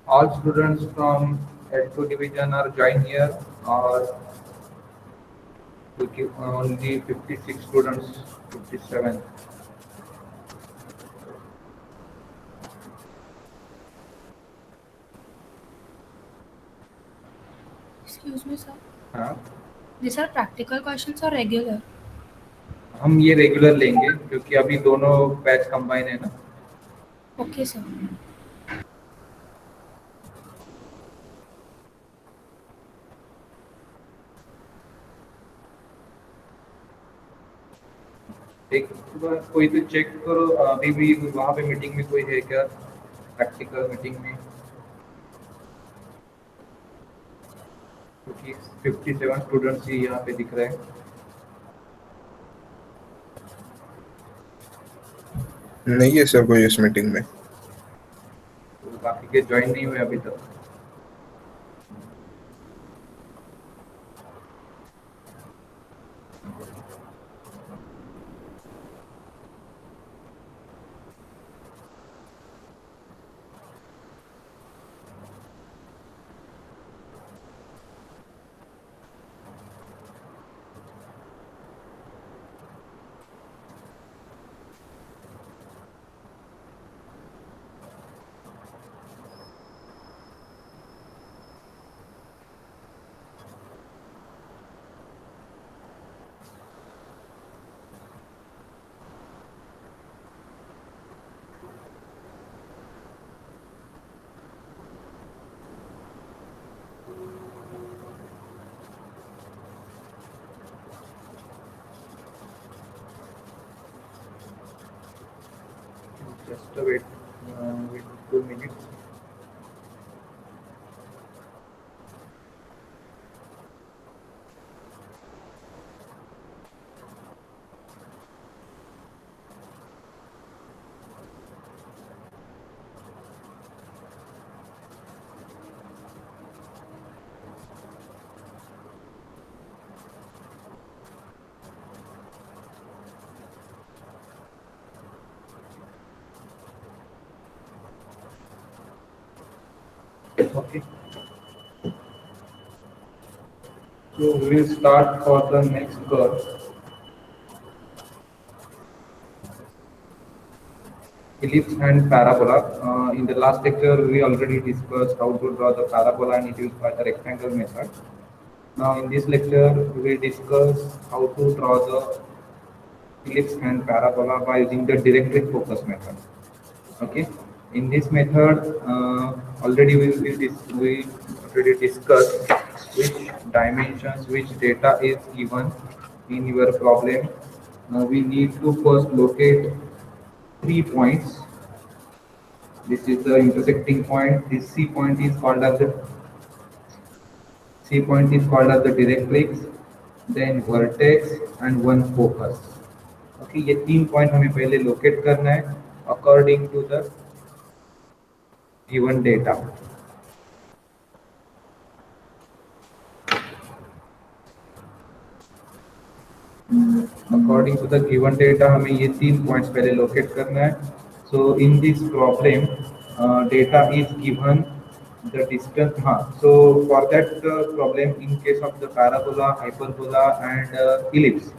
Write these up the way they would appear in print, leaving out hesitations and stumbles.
All students from L2 division are joined here, or we keep only 56 students, 57. Excuse me, sir. हाँ, These are practical questions or regular? हम ये regular लेंगे क्योंकि अभी दोनों batch combine है ना. Okay, sir. एक बार कोई तो चेक करो, अभी भी वहाँ पे मीटिंग में कोई है क्या, प्रैक्टिकल मीटिंग में, क्योंकि 57 स्टूडेंट्स ही यहाँ पे दिख रहे हैं. नहीं है सर कोई इस मीटिंग में. तो बाकी के ज्वाइन नहीं हुए अभी तक. Just wait 2 minutes. Okay. So we will start for the next curve. Ellipse and parabola. In the last lecture, we already discussed how to draw the parabola and it used by the rectangle method. Now in this lecture, we will discuss how to draw the ellipse and parabola by using the directric focus method. Okay. In this method, already we already discussed which dimensions, which data is given in your problem. We need to first locate 3 points. This is the intersecting point. This C point is called as the directrix, then vertex and one focus. Okay, ये 3 point हमें पहले locate करना है according to the given data. According to the given data, हमें ये 3 points पहले locate करना है. So in this problem, data is given the distance. So for that problem, in case of the parabola, hyperbola, and ellipse,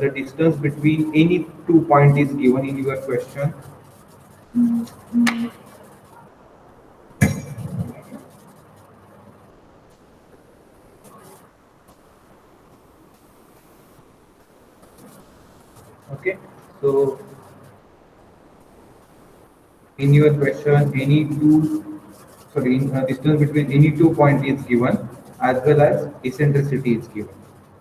the distance between any 2 points is given in your question. Okay, so in your question, distance between any 2 points is given as well as eccentricity is given.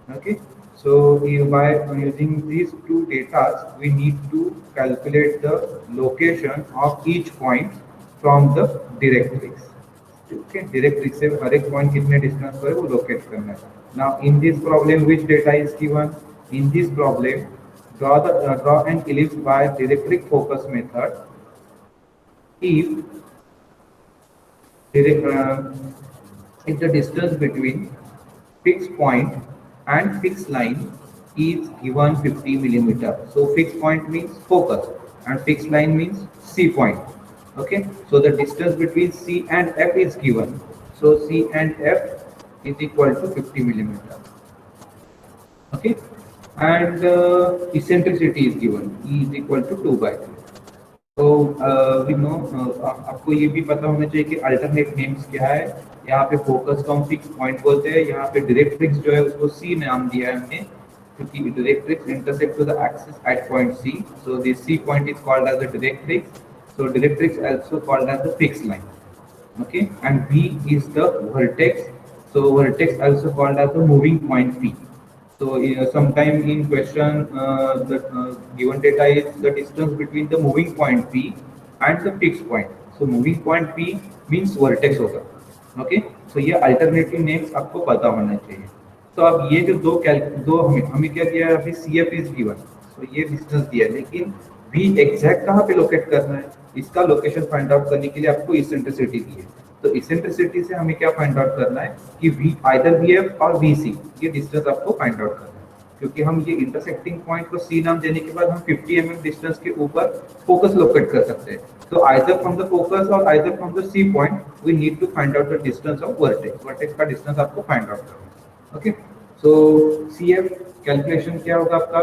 Okay, so by using these two data, we need to calculate the location of each point from the directrix. Okay, directrix से हर एक point कितने distance पर है वो locate करना है. Now in this problem, which data is given? In this problem, draw an ellipse by directric focus method. If if the distance between fixed point and fixed line is given 50 millimeter. So fixed point means focus and fixed line means C point. Okay, so the distance between C and F is given. So C and F is equal to 50 millimeter. Okay, and eccentricity is given. E is equal to 2 by 3. तो we know आपको ये भी पता होना चाहिए कि alternate names क्या है। यहाँ पे फोकस का हम फिक्स पॉइंट बोलते हैं, यहाँ पे डायरेक्ट्रिक्स जो है उसको सी नाम दिया है हमने, क्योंकि directrix intersect to the axis at point C, so this C point is called as the directrix, so directrix also called as the fix line, okay, and V is the vertex, so vertex also called as the moving point P. So sometime in question the given data is the distance between the moving point P and the fixed point. So moving point P means vertex होगा, okay. So ये alternative names आपको पता होना चाहिए। तो अब ये जो दो हमें क्या दिया है अभी, CF is given, so ये distance दिया है, लेकिन V एग्जैक्ट कहाँ पे लोकेट करना है, इसका लोकेशन फाइंड आउट करने के लिए आपको इसेंट्रिसिटी दी है। तो इसेंट्रिसिटी से हमें क्या फाइंड आउट करना है कि V आइदर VF और VC, ये डिस्टेंस आपको फाइंड आउट करना है, क्योंकि हम ये इंटरसेक्टिंग पॉइंट को C नाम देने के बाद हम 50 mm डिस्टेंस के ऊपर फोकस लोकेट कर सकते हैं। तो आइदर फ्रॉम द फोकस और either from the C point we need to find out the distance of vertex, vertex का डिस्टेंस आपको फाइंड आउट करना है। ओके, सो CF कैलकुलेशन क्या होगा आपका,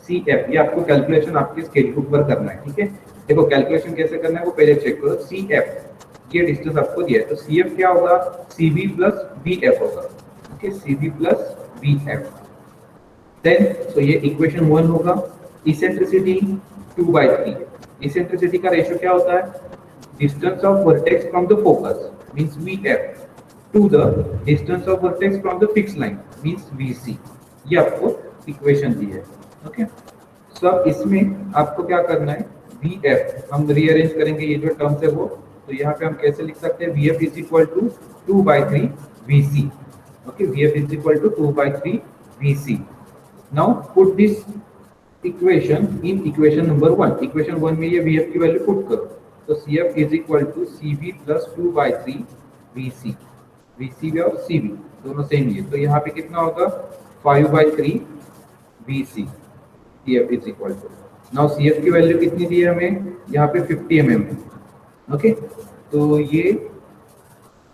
CF ये आपको कैलकुलेशन आपके स्केच बुक पर करना है, ठीक है। देखो कैलकुलेशन कैसे करना है वो पहले चेक करो। CF ये डिस्टेंस आपको दिया है, तो CF क्या होगा, CB प्लस BF होगा, okay, CB plus BF। Then so ये इक्वेशन 1 होगा। इसेंट्रिसिटी 2/3, इसेंट्रिसिटी का रेशियो क्या होता है, distance of vertex from the focus means VF to the distance of vertex from the fix line means VC, ये आपको equation दी है, ओके। सो अब इसमें आपको क्या करना है, VF हम रीअरेंज करेंगे ये जो टर्म्स है वो, तो यहाँ पे हम कैसे लिख सकते हैं, VF is equal to 2/3 VC, okay, VF is equal to 2/3 VC। Now put this equation in equation number 1, equation 1 में ये VF की वैल्यू पुट करो, तो CF is equal to CB plus 2/3 VC, VC और CB दोनों same ही है, तो यहाँ पे कितना होगा 5/3 VC, CF is equal to, now CF की वैल्यू कितनी दी है हमें, यहाँ पे 50 mm है, ओके। तो ये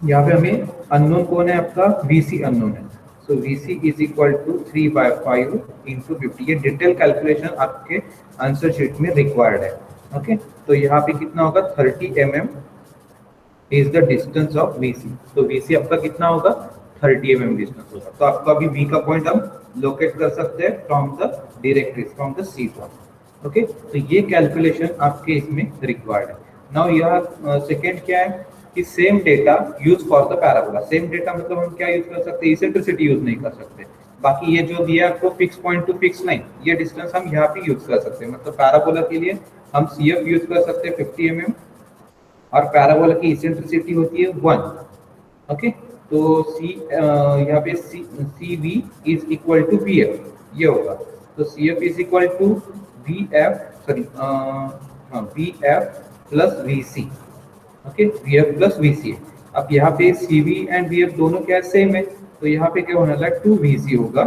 यहाँ पे हमें अननोन कौन है आपका, VC अननोन है, so VC is equal to 3/5 into 50, ये डिटेल कैलकुलेशन आपके आंसर शीट में रिक्वायर्ड है, ओके। तो यहाँ पे कितना होगा 30 mm is the distance of VC, तो VC आपका कितना होगा 30 mm डिस्टेंस होगा, तो आपका अभी V का पॉइंट हम लोकेट कर सकते हैं from the directrix from the C point, okay. तो ये कैलकुलेशन आपके इसमें रिक्वायर्ड है। नाउ यहाँ सेकंड क्या है कि same data use for the parabola, same data मतलब हम क्या यूज कर सकते हैं, इसेंट्रिसिटी यूज नहीं कर सकते, बाकी ये जो दिया आपको fix point two fix line, ये डिस्टेंस हम यहाँ पे यूज कर सकते हैं, मतलब पैराबोला के लिए हम CF यूज कर सकते हैं 50 mm और पैराबोला की इसेंट्रिसिटी होती है 1, ओके। तो यहाँ पे CV is equal to VF ये होगा, तो CF is equal to VF plus VC, okay, VF plus VC। अब यहाँ पे CV एंड VF दोनों क्या सेम है, तो यहाँ पे क्या होने लगा 2VC होगा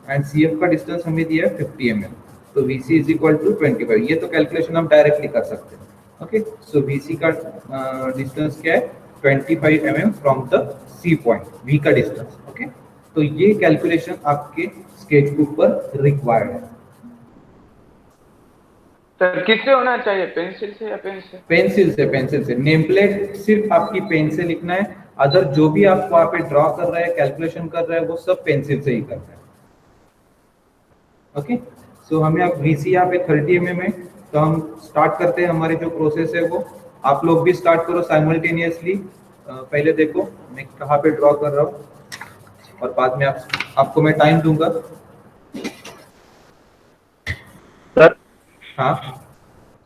एंड CF का डिस्टेंस हमें दिया है 50 mm, तो VC इज इक्वल टू 25, ये तो कैलकुलेशन हम डायरेक्टली कर सकते हैं, ओके। सो VC का डिस्टेंस क्या है 25 mm from the C point, V का डिस्टेंस, ओके। तो ये कैलकुलेशन आपके स्केच बुक पर रिक्वायर्ड है। सर किससे होना चाहिए, पेंसिल से या पेन से? पेंसिल से, पेंसिल से। नेम प्लेट सिर्फ आपकी पेन से लिखना है, अदर जो भी आप वहाँ पे ड्रॉ कर रहे हैं, कैलकुलेशन कर रहे हैं, वो सब पेंसिल से ही करना है, ओके। सो हमें अब VC यहाँ पे 30 mm है, तो हम स्टार्ट करते हैं, हमारे जो प्रोसेस है वो आप लोग भी स्टार्ट करो साइमल्टेनियसली। पहले देखो मैं कहाँ पे ड्रॉ कर रहा हूँ और बाद में आपको मैं टाइम दूंगा। सर हाँ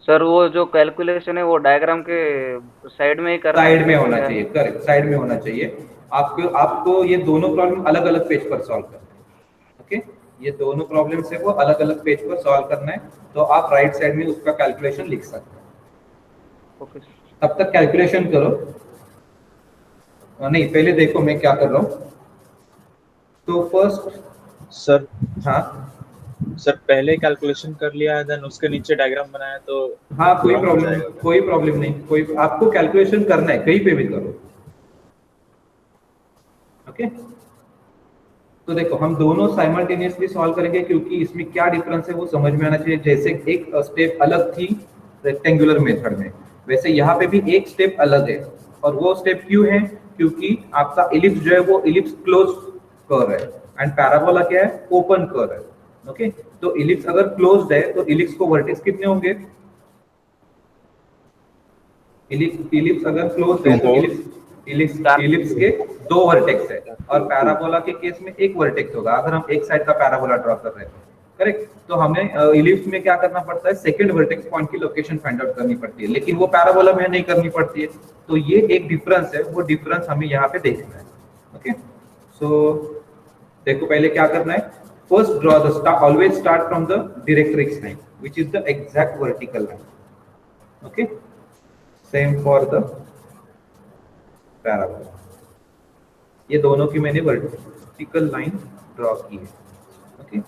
सर, वो जो कैलकुलेशन है वो डायग्राम के साइड में ही करना है? साइड में होना चाहिए, करेक्ट, साइड में होना चाहिए। आपको ये दोनों प्रॉब्लम अलग अलग पेज पर सॉल्व करना है, ओके। ये दोनों प्रॉब्लम्स है वो अलग अलग पेज पर सॉल्व करना है, तो आप राइट साइड में उसका कैलकुलेशन लिख सकते हैं, ओके। तब तक कैलकुलेशन करो। नहीं, पहले देखो मैं क्या कर रहा हूँ। तो फर्स्ट सर हाँ सर पहले कैलकुलेशन कर लिया है, देन उसके नीचे डायग्राम बनाया तो हाँ, कोई wrong हो प्रॉब्लम जाएगा क्या? कोई प्रॉब्लम नहीं, कोई आपको कैलकुलेशन करना है कहीं पे भी करो। ओके, तो देखो हम दोनों साइमल्टेनियसली सॉल्व करेंगे क्योंकि इसमें क्या डिफरेंस है वो समझ में आना चाहिए। जैसे एक स्टेप अलग थी रेक्टेंगुलर मेथड में, वैसे यहाँ पे भी एक स्टेप अलग है। और वो स्टेप क्यों है? क्योंकि आपका इलिप्स जो है वो इलिप्स क्लोज कर्व है एंड पैराबोला क्या है? ओपन कर्व है। ओके, तो इलिप्स अगर क्लोज्ड है तो इलिप्स को वर्टेक्स कितने होंगे? इलिप्स अगर क्लोज्ड है तो इलिप्स के 2 वर्टेक्स है और पैराबोला के केस में एक वर्टेक्स होगा अगर हम एक साइड का पैराबोला ड्रॉ कर रहे हैं। करेक्ट, तो हमें इलिप्स में क्या करना पड़ता है? सेकंड वर्टेक्स पॉइंट की लोकेशन फाइंड आउट करनी पड़ती है, लेकिन वो पैराबोला में नहीं करनी पड़ती है। तो ये एक डिफरेंस है, वो डिफरेंस हमें यहाँ पे देखना है। ओके, सो देखो पहले क्या करना है। First draw the star, always start from the directrix line which is the exact vertical line. Okay, same for the parabola. ये दोनों की मैंने वर्टिकल लाइन ड्रॉ की है। ओके,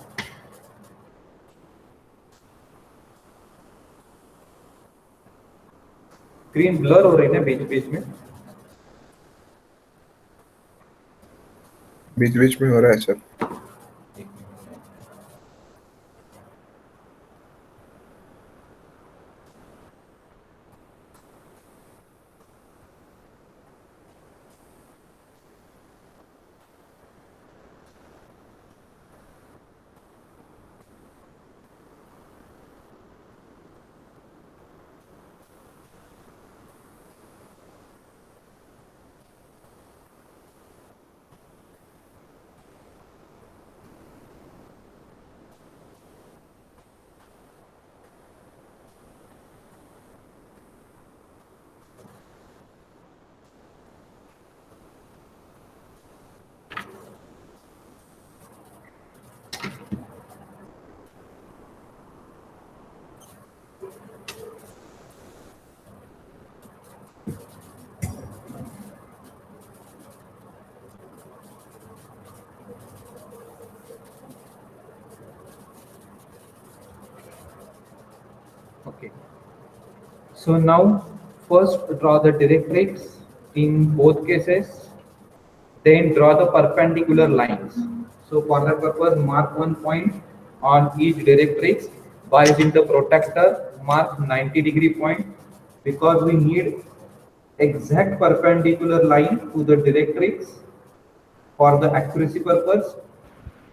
स्क्रीन ब्लर हो रही है बीच बीच में। बीच बीच में हो रहा है sir. Okay, so now first draw the directrix in both cases, then draw the perpendicular lines. So for that purpose, mark one point on each directrix. By using the protractor, mark 90-degree point because we need exact perpendicular line to the directrix for the accuracy purpose.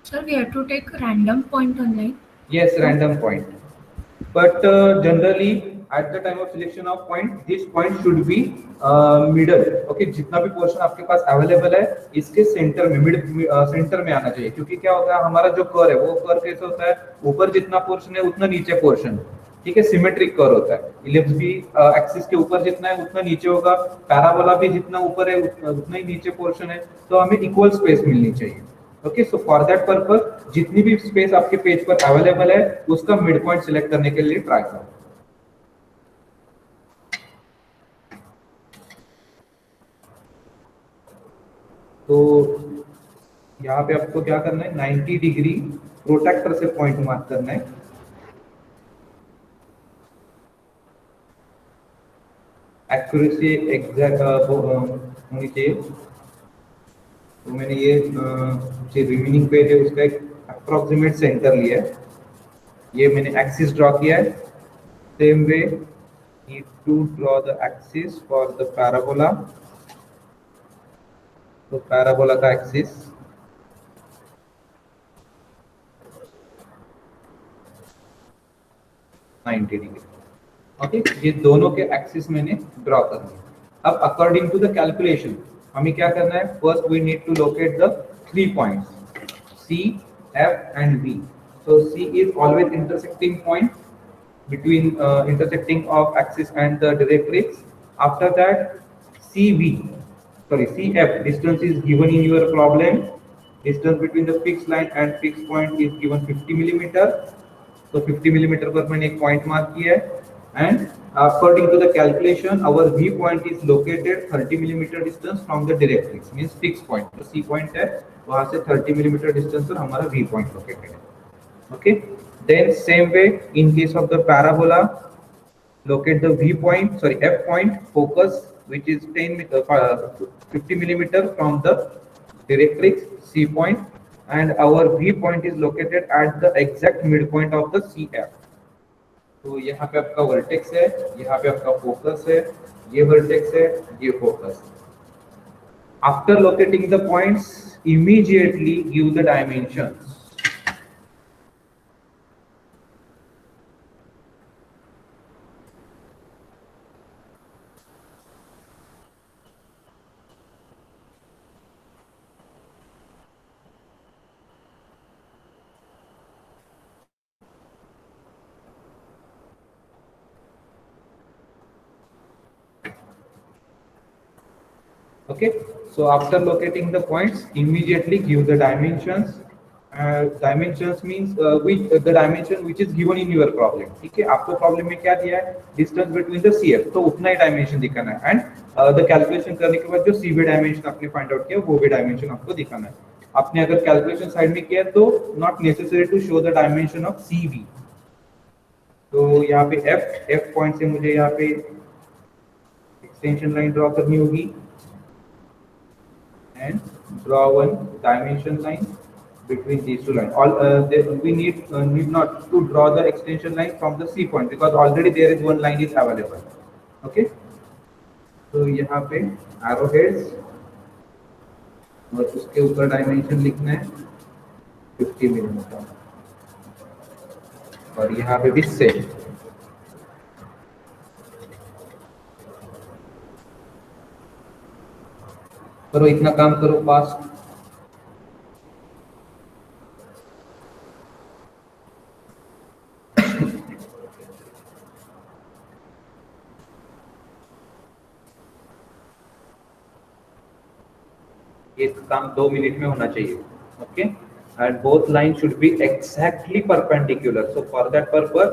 Sir, we have to take random point online. Yes, random point. But generally at the time of selection of point, this point should be middle. Okay, जितना भी portion आपके पास available है इसके centre में centre में आना चाहिए। क्योंकि क्या होता है, हमारा जो कर्व है वो कर्व कैसे होता है? ऊपर जितना पोर्शन है उतना नीचे पोर्शन, ठीक है, सिमेट्रिक कर्व होता है। इलिप्स भी एक्सिस के ऊपर जितना है उतना नीचे होगा, पैराबोला भी जितना ऊपर है उतना ही नीचे पोर्शन है। तो हमें इक्वल स्पेस मिलनी चाहिए। Okay, so for that purpose जितनी भी स्पेस आपके पेज पर अवेलेबल है उसका मिड पॉइंट सिलेक्ट करने के लिए ट्राई करो। तो यहाँ पे आपको क्या करना है? 90 डिग्री प्रोट्रैक्टर से पॉइंट मार्क करना है। एक्यूरेसी एग्जैक्ट होनी चाहिए। तो मैंने ये जो रिमेनिंग पेज है उसका एक अप्रोक्सीमेट सेंटर लिया है। ये मैंने एक्सिस ड्रॉ किया है। Same way need to draw the axis for the parabola. तो पैराबोला का एक्सिस नाइन्टी डिग्री। ओके, ये दोनों के एक्सिस मैंने ड्रॉ कर दिया। अब अकॉर्डिंग टू द कैलकुलेशन हमें क्या करना है? First we need to locate the 3 points C, F and B. So C is always intersecting point between intersecting of axis and the directrix. After that CF distance is given in your problem. Distance between the fixed line and fixed point is given 50 millimeter. So 50 millimeter पर मैंने एक point mark किया है। And according to the calculation, our V point is located 30 millimeter distance from the directrix, means fixed point. तो C point है, वहाँ से 30 millimeter distance पर हमारा V point located है। Okay, then same way in case of the parabola, locate the v point, sorry, f point, focus which is 50 millimeter from the directrix C point, and our v point is located at the exact midpoint of the CF. तो यहाँ पे आपका vertex है, यहाँ पे आपका focus है, ये वर्टेक्स है, ये focus. After locating the points, immediately give the dimensions. Okay, so after locating the points, immediately give the dimensions. Dimensions means the dimension which is given in your problem. ठीक है, आपको problem में क्या दिया है, distance between the CF, तो उतना ही dimension दिखाना है. एंड द कैलकुलेशन करने के बाद जो CV डायमेंशन आपने फाइंड आउट किया वो भी डायमेंशन आपको दिखाना है. आपने अगर कैलकुलेशन साइड में किया तो not necessary to show the dimension of CV. तो यहाँ पे F पॉइंट से मुझे यहाँ पे एक्सटेंशन लाइन ड्रॉ करनी होगी and draw one dimension line between these two lines. We need not to draw the extension line from the C point because already there is one line is available. Okay, so यहाँ पे arrow heads और उसके ऊपर dimension लिखना है 50 millimetre और यहाँ पे भी सेम. करो इतना काम करो फास्ट. ये काम 2 मिनट में होना चाहिए. Okay, and both line should B exactly perpendicular. So for that purpose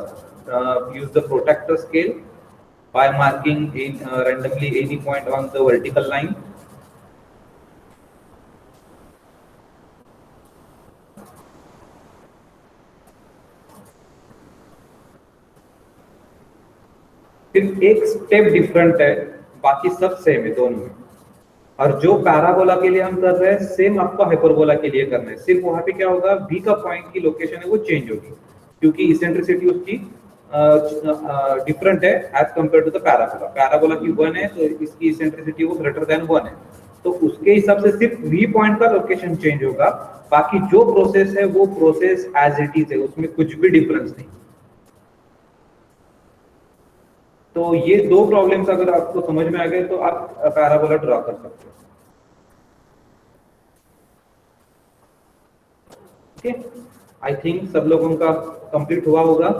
use the protractor scale by marking in randomly any point on the vertical line. सिर्फ एक स्टेप डिफरेंट है, बाकी सब सेम है दोनों में. और जो पैराबोला के लिए हम कर रहे हैं सेम आपको हाइपरबोला के लिए करना है. सिर्फ वहां पे क्या होगा, v का पॉइंट की लोकेशन है वो चेंज होगी क्योंकि इसेंट्रिसिटी उसकी डिफरेंट है as compare to the parabola. Parabola की 1 है तो इसकी इसेंट्रिसिटी वो ग्रेटर देन 1 है. तो उसके हिसाब से सिर्फ v पॉइंट का लोकेशन चेंज होगा, बाकी जो प्रोसेस है वो प्रोसेस एज इट इज है, उसमें कुछ भी डिफरेंस नहीं. तो ये दो प्रॉब्लम्स अगर आपको समझ में आ गए तो आप पैराबोला ड्रॉ कर सकते हो. ओके, आई थिंक सब लोगों का कंप्लीट हुआ होगा.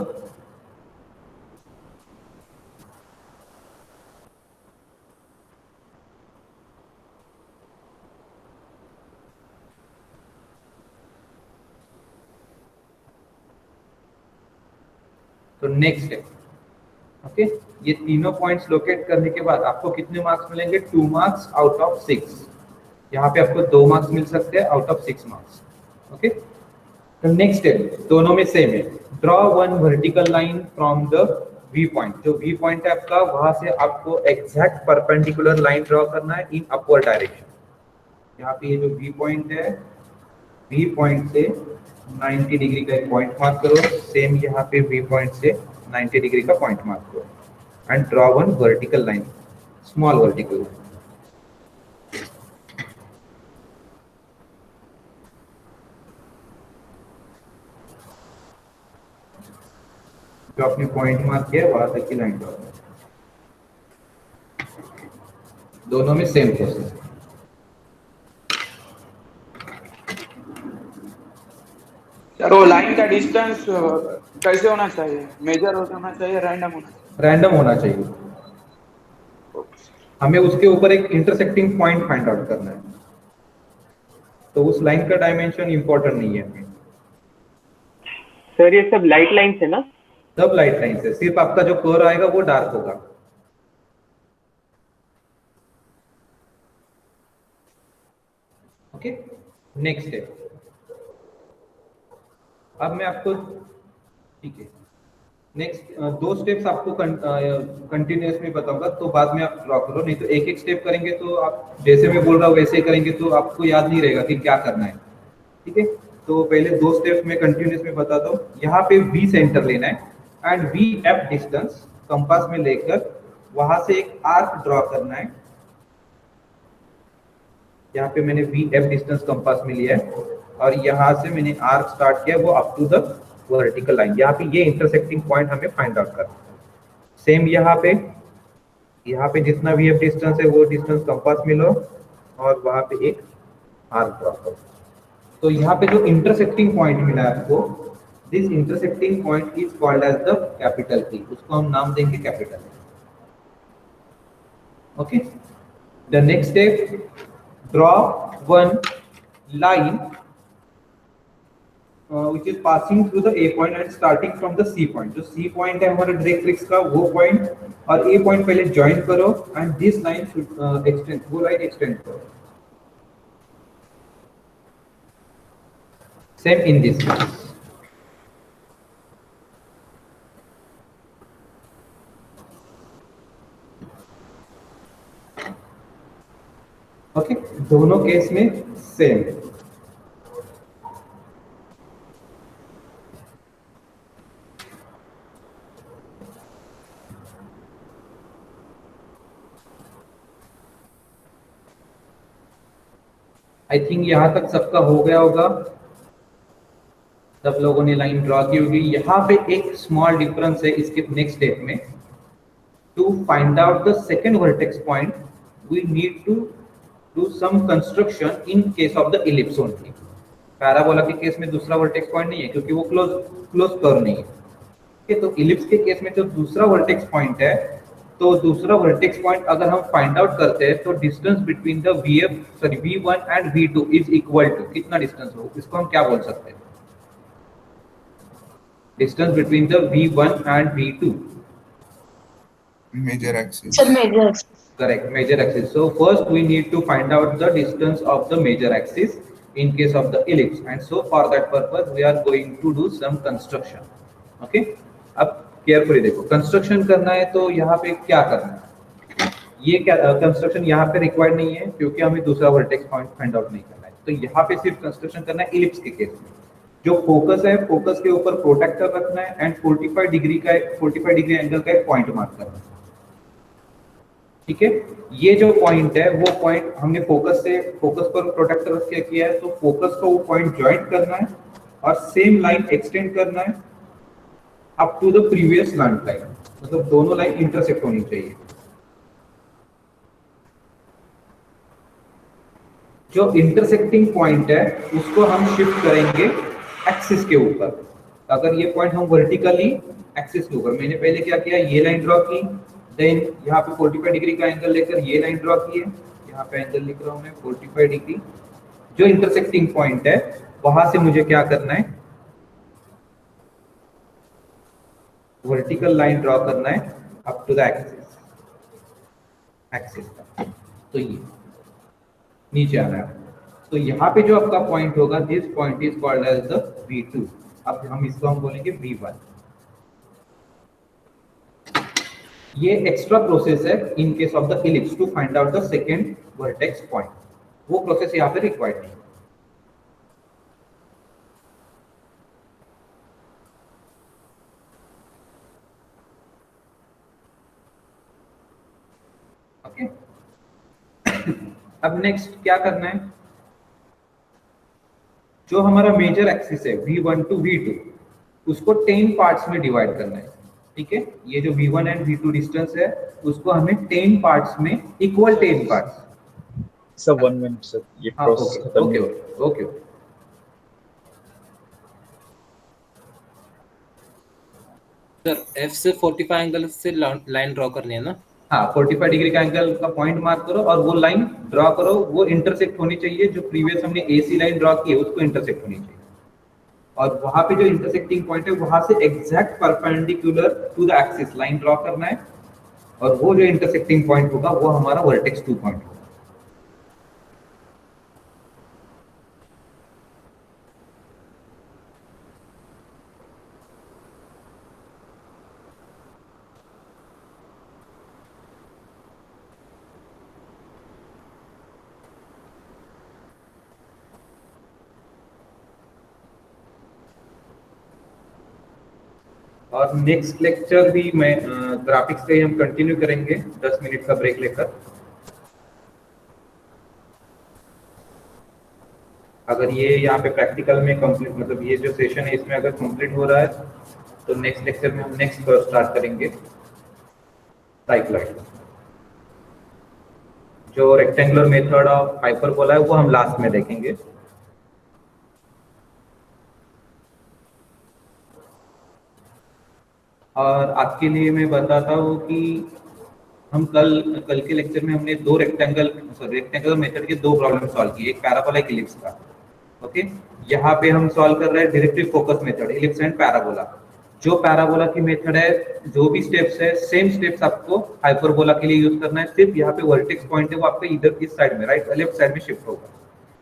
तो नेक्स्ट है, ओके, ये तीनों पॉइंट्स लोकेट करने के बाद आपको कितने मार्क्स मिलेंगे, 2 मार्क्स आउट ऑफ 6. यहाँ पे आपको 2 मार्क्स मिल सकते हैं आउट ऑफ 6 मार्क्स. ओके, तो नेक्स्ट है, दोनों में सेम है. Draw one vertical line from the V point. जो वी पॉइंट है आपका, वहां से आपको एग्जैक्ट परपेंडिकुलर लाइन ड्रॉ करना है इन अपवर्ड डायरेक्शन. यहाँ पे ये जो वी पॉइंट है, वी पॉइंट से 90 डिग्री का एक पॉइंट मार्क करो. सेम यहाँ पे वी पॉइंट से 90 डिग्री का पॉइंट मार्क करो and draw one vertical line, small vertical line. जो आपने पॉइंट मार्क किया वहां तक की लाइन ड्रॉ करो. दोनों में सेम प्रोसेस. सर वो लाइन का डिस्टेंस कैसे होना चाहिए, मेजर होना चाहिए, रैंडम होना चाहिए? रैंडम होना चाहिए. हमें उसके ऊपर एक इंटरसेक्टिंग पॉइंट फाइंड आउट करना है, तो उस लाइन का डायमेंशन इंपॉर्टेंट नहीं है. सर ये सब लाइट लाइंस है ना? सब लाइट लाइंस है, सिर्फ आपका जो कर्व आएगा वो डार्क होगा. ओके, नेक्स्ट है अब मैं आपको, ठीक है, नेक्स्ट दो स्टेप्स आपको कंटिन्यूस में बताऊंगा, तो बाद में आप ड्रॉ करो, नहीं तो एक एक स्टेप करेंगे तो आप जैसे मैं बोल रहा हूँ वैसे ही करेंगे तो आपको याद नहीं रहेगा कि क्या करना है। ठीक है, तो पहले दो स्टेप्स में कंटिन्यूस में बताता हूँ। यहाँ पे वी सेंटर लेना है and V F distance compass में लेकर वहां से एक आर्क ड्रॉ करना है। यहाँ पे मैंने वी एफ डिस्टेंस कंपास में लिया है और यहाँ से मैंने आर्क स्टार्ट किया, वो up to the vertical line. यहाँ पे ये इंटरसेक्टिंग पॉइंट हमें फाइंड आउट करना है। सेम यहाँ पे जितना भी एफ डिस्टेंस है वो डिस्टेंस कंपास में लो और वहां पे एक आर्क ड्रॉ करो। तो यहाँ पे जो इंटरसेक्टिंग पॉइंट मिला है आपको, this intersecting point is called as the capital P, उसको हम नाम देंगे capital. Okay, the next step, draw one line which is passing through the A point and starting from the C point। जो C point है हमारा directrix का वो point, और A point पहले ज्वाइन करो and this line should extend, वो line extend करो। Same in this case. Okay, दोनों केस में सेम। आई थिंक यहां तक सबका हो गया होगा, सब लोगों ने लाइन ड्रॉ की होगी। यहाँ पे एक स्मॉल डिफरेंस है इसके नेक्स्ट स्टेप में। To find out the second vertex point we need to do some construction in case of the ellipse only. Parabola के केस में दूसरा वर्टेक्स पॉइंट नहीं है क्योंकि वो क्लोज कर्व नहीं है। ठीक, तो इलिप्स के केस में जो दूसरा वर्टेक्स पॉइंट है, तो दूसरा वर्टेक्स पॉइंट अगर हम फाइंड आउट करते हैं तो distance between the V1 and V2 is equal to, कितना डिस्टेंस हो, इसको हम क्या बोल सकते हैं? Distance between the V1 and V2, Major axis. Sir, major axis. correct, major axis. So first we need to find out the distance of the major axis in case of the ellipse, and so for that purpose we are going to do some construction. Okay, अब carefully देखो, construction करना है तो यहाँ पे क्या करना है? ये क्या कंस्ट्रक्शन यहाँ पे रिक्वायर्ड नहीं है क्योंकि हमें दूसरा वर्टेक्स पॉइंट फाइंड आउट नहीं करना है। तो यहाँ पे सिर्फ कंस्ट्रक्शन करना है इलिप्स के केस में। जो फोकस है, फोकस के ऊपर प्रोटेक्टर रखना है एंड 45 डिग्री एंगल का एक पॉइंट मार्क करना है। ठीक है, ये जो पॉइंट है वो पॉइंट हमने फोकस पर प्रोटेक्टर रख के किया है, तो फोकस को वो पॉइंट ज्वाइंट करना है और सेम लाइन एक्सटेंड करना है up to the previous line, मतलब दोनों लाइन इंटरसेक्ट होनी चाहिए। जो इंटरसेक्टिंग पॉइंट है उसको हम शिफ्ट करेंगे एक्सिस के ऊपर। अगर ये पॉइंट हम वर्टिकली एक्सिस के ऊपर, मैंने पहले क्या किया, ये लाइन ड्रॉ की, देन यहाँ पे 45 डिग्री का एंगल लेकर ये लाइन ड्रॉ की है, यहाँ पे एंगल लिख रहा हूँ मैं 45 डिग्री। जो इंटरसेक्टिंग पॉइंट है वहां से मुझे क्या करना है, वर्टिकल लाइन ड्रॉ करना है अप टू द एक्सिस का। तो ये नीचे आना है। तो यहाँ पे जो आपका पॉइंट होगा, this point is called as the V2। अब हम इसको हम बोलेंगे V1। ये एक्स्ट्रा प्रोसेस है in case of the ellipse to find out the second vertex point. वो प्रोसेस यहाँ पे रिक्वायर्ड नहीं। ओके, अब नेक्स्ट क्या करना है, जो हमारा मेजर एक्सिस है V1 टू V2 उसको 10 पार्ट्स में डिवाइड करना है। ठीक है, ये जो V1 एंड V2 डिस्टेंस है उसको हमें 10 पार्ट्स में, equal 10 parts. Sir 1 minute sir, ये प्रोसेस खत्म ओके नहीं ओके ओके। सर F से 45 एंगल से लाइन ड्रॉ करनी है ना? हाँ, 45 डिग्री का एंगल का पॉइंट मार्क करो और वो लाइन ड्रॉ करो, वो इंटरसेक्ट होनी चाहिए, जो प्रीवियस हमने AC लाइन ड्रॉ की है उसको इंटरसेक्ट होनी चाहिए। और वहां पे जो इंटरसेक्टिंग पॉइंट है वहां से exact perpendicular to the axis line draw करना है, और वो जो इंटरसेक्टिंग पॉइंट होगा वो हमारा वर्टेक्स 2 पॉइंट होगा। और नेक्स्ट लेक्चर भी मैं ग्राफिक्स का ही हम कंटिन्यू करेंगे 10 मिनट का ब्रेक लेकर। अगर ये यहाँ पे प्रैक्टिकल में कंप्लीट, मतलब ये जो सेशन है इसमें अगर कंप्लीट हो रहा है तो नेक्स्ट लेक्चर में हम नेक्स्ट स्टार्ट करेंगे साइक्लॉइड। जो रेक्टेंगुलर मेथड ऑफ हाइपरबोला है वो हम लास्ट में देखेंगे। और आपके लिए मैं बताता हूँ कि हम कल के लेक्चर में हमने दो रेक्टेंगुलर मेथड के दो प्रॉब्लम सॉल्व किए, एक पैराबोला एक इलिप्स का। ओके, यहाँ पे हम सॉल्व कर रहे हैं directive focus method, ellipse and parabola. जो पैराबोला की मेथड है, जो भी स्टेप्स है सेम स्टेप्स आपको हाइपरबोला के लिए यूज करना है। सिर्फ यहाँ पे वर्टेक्स पॉइंट है वो आपके इधर इस साइड में राइट लेफ्ट साइड में शिफ्ट होगा,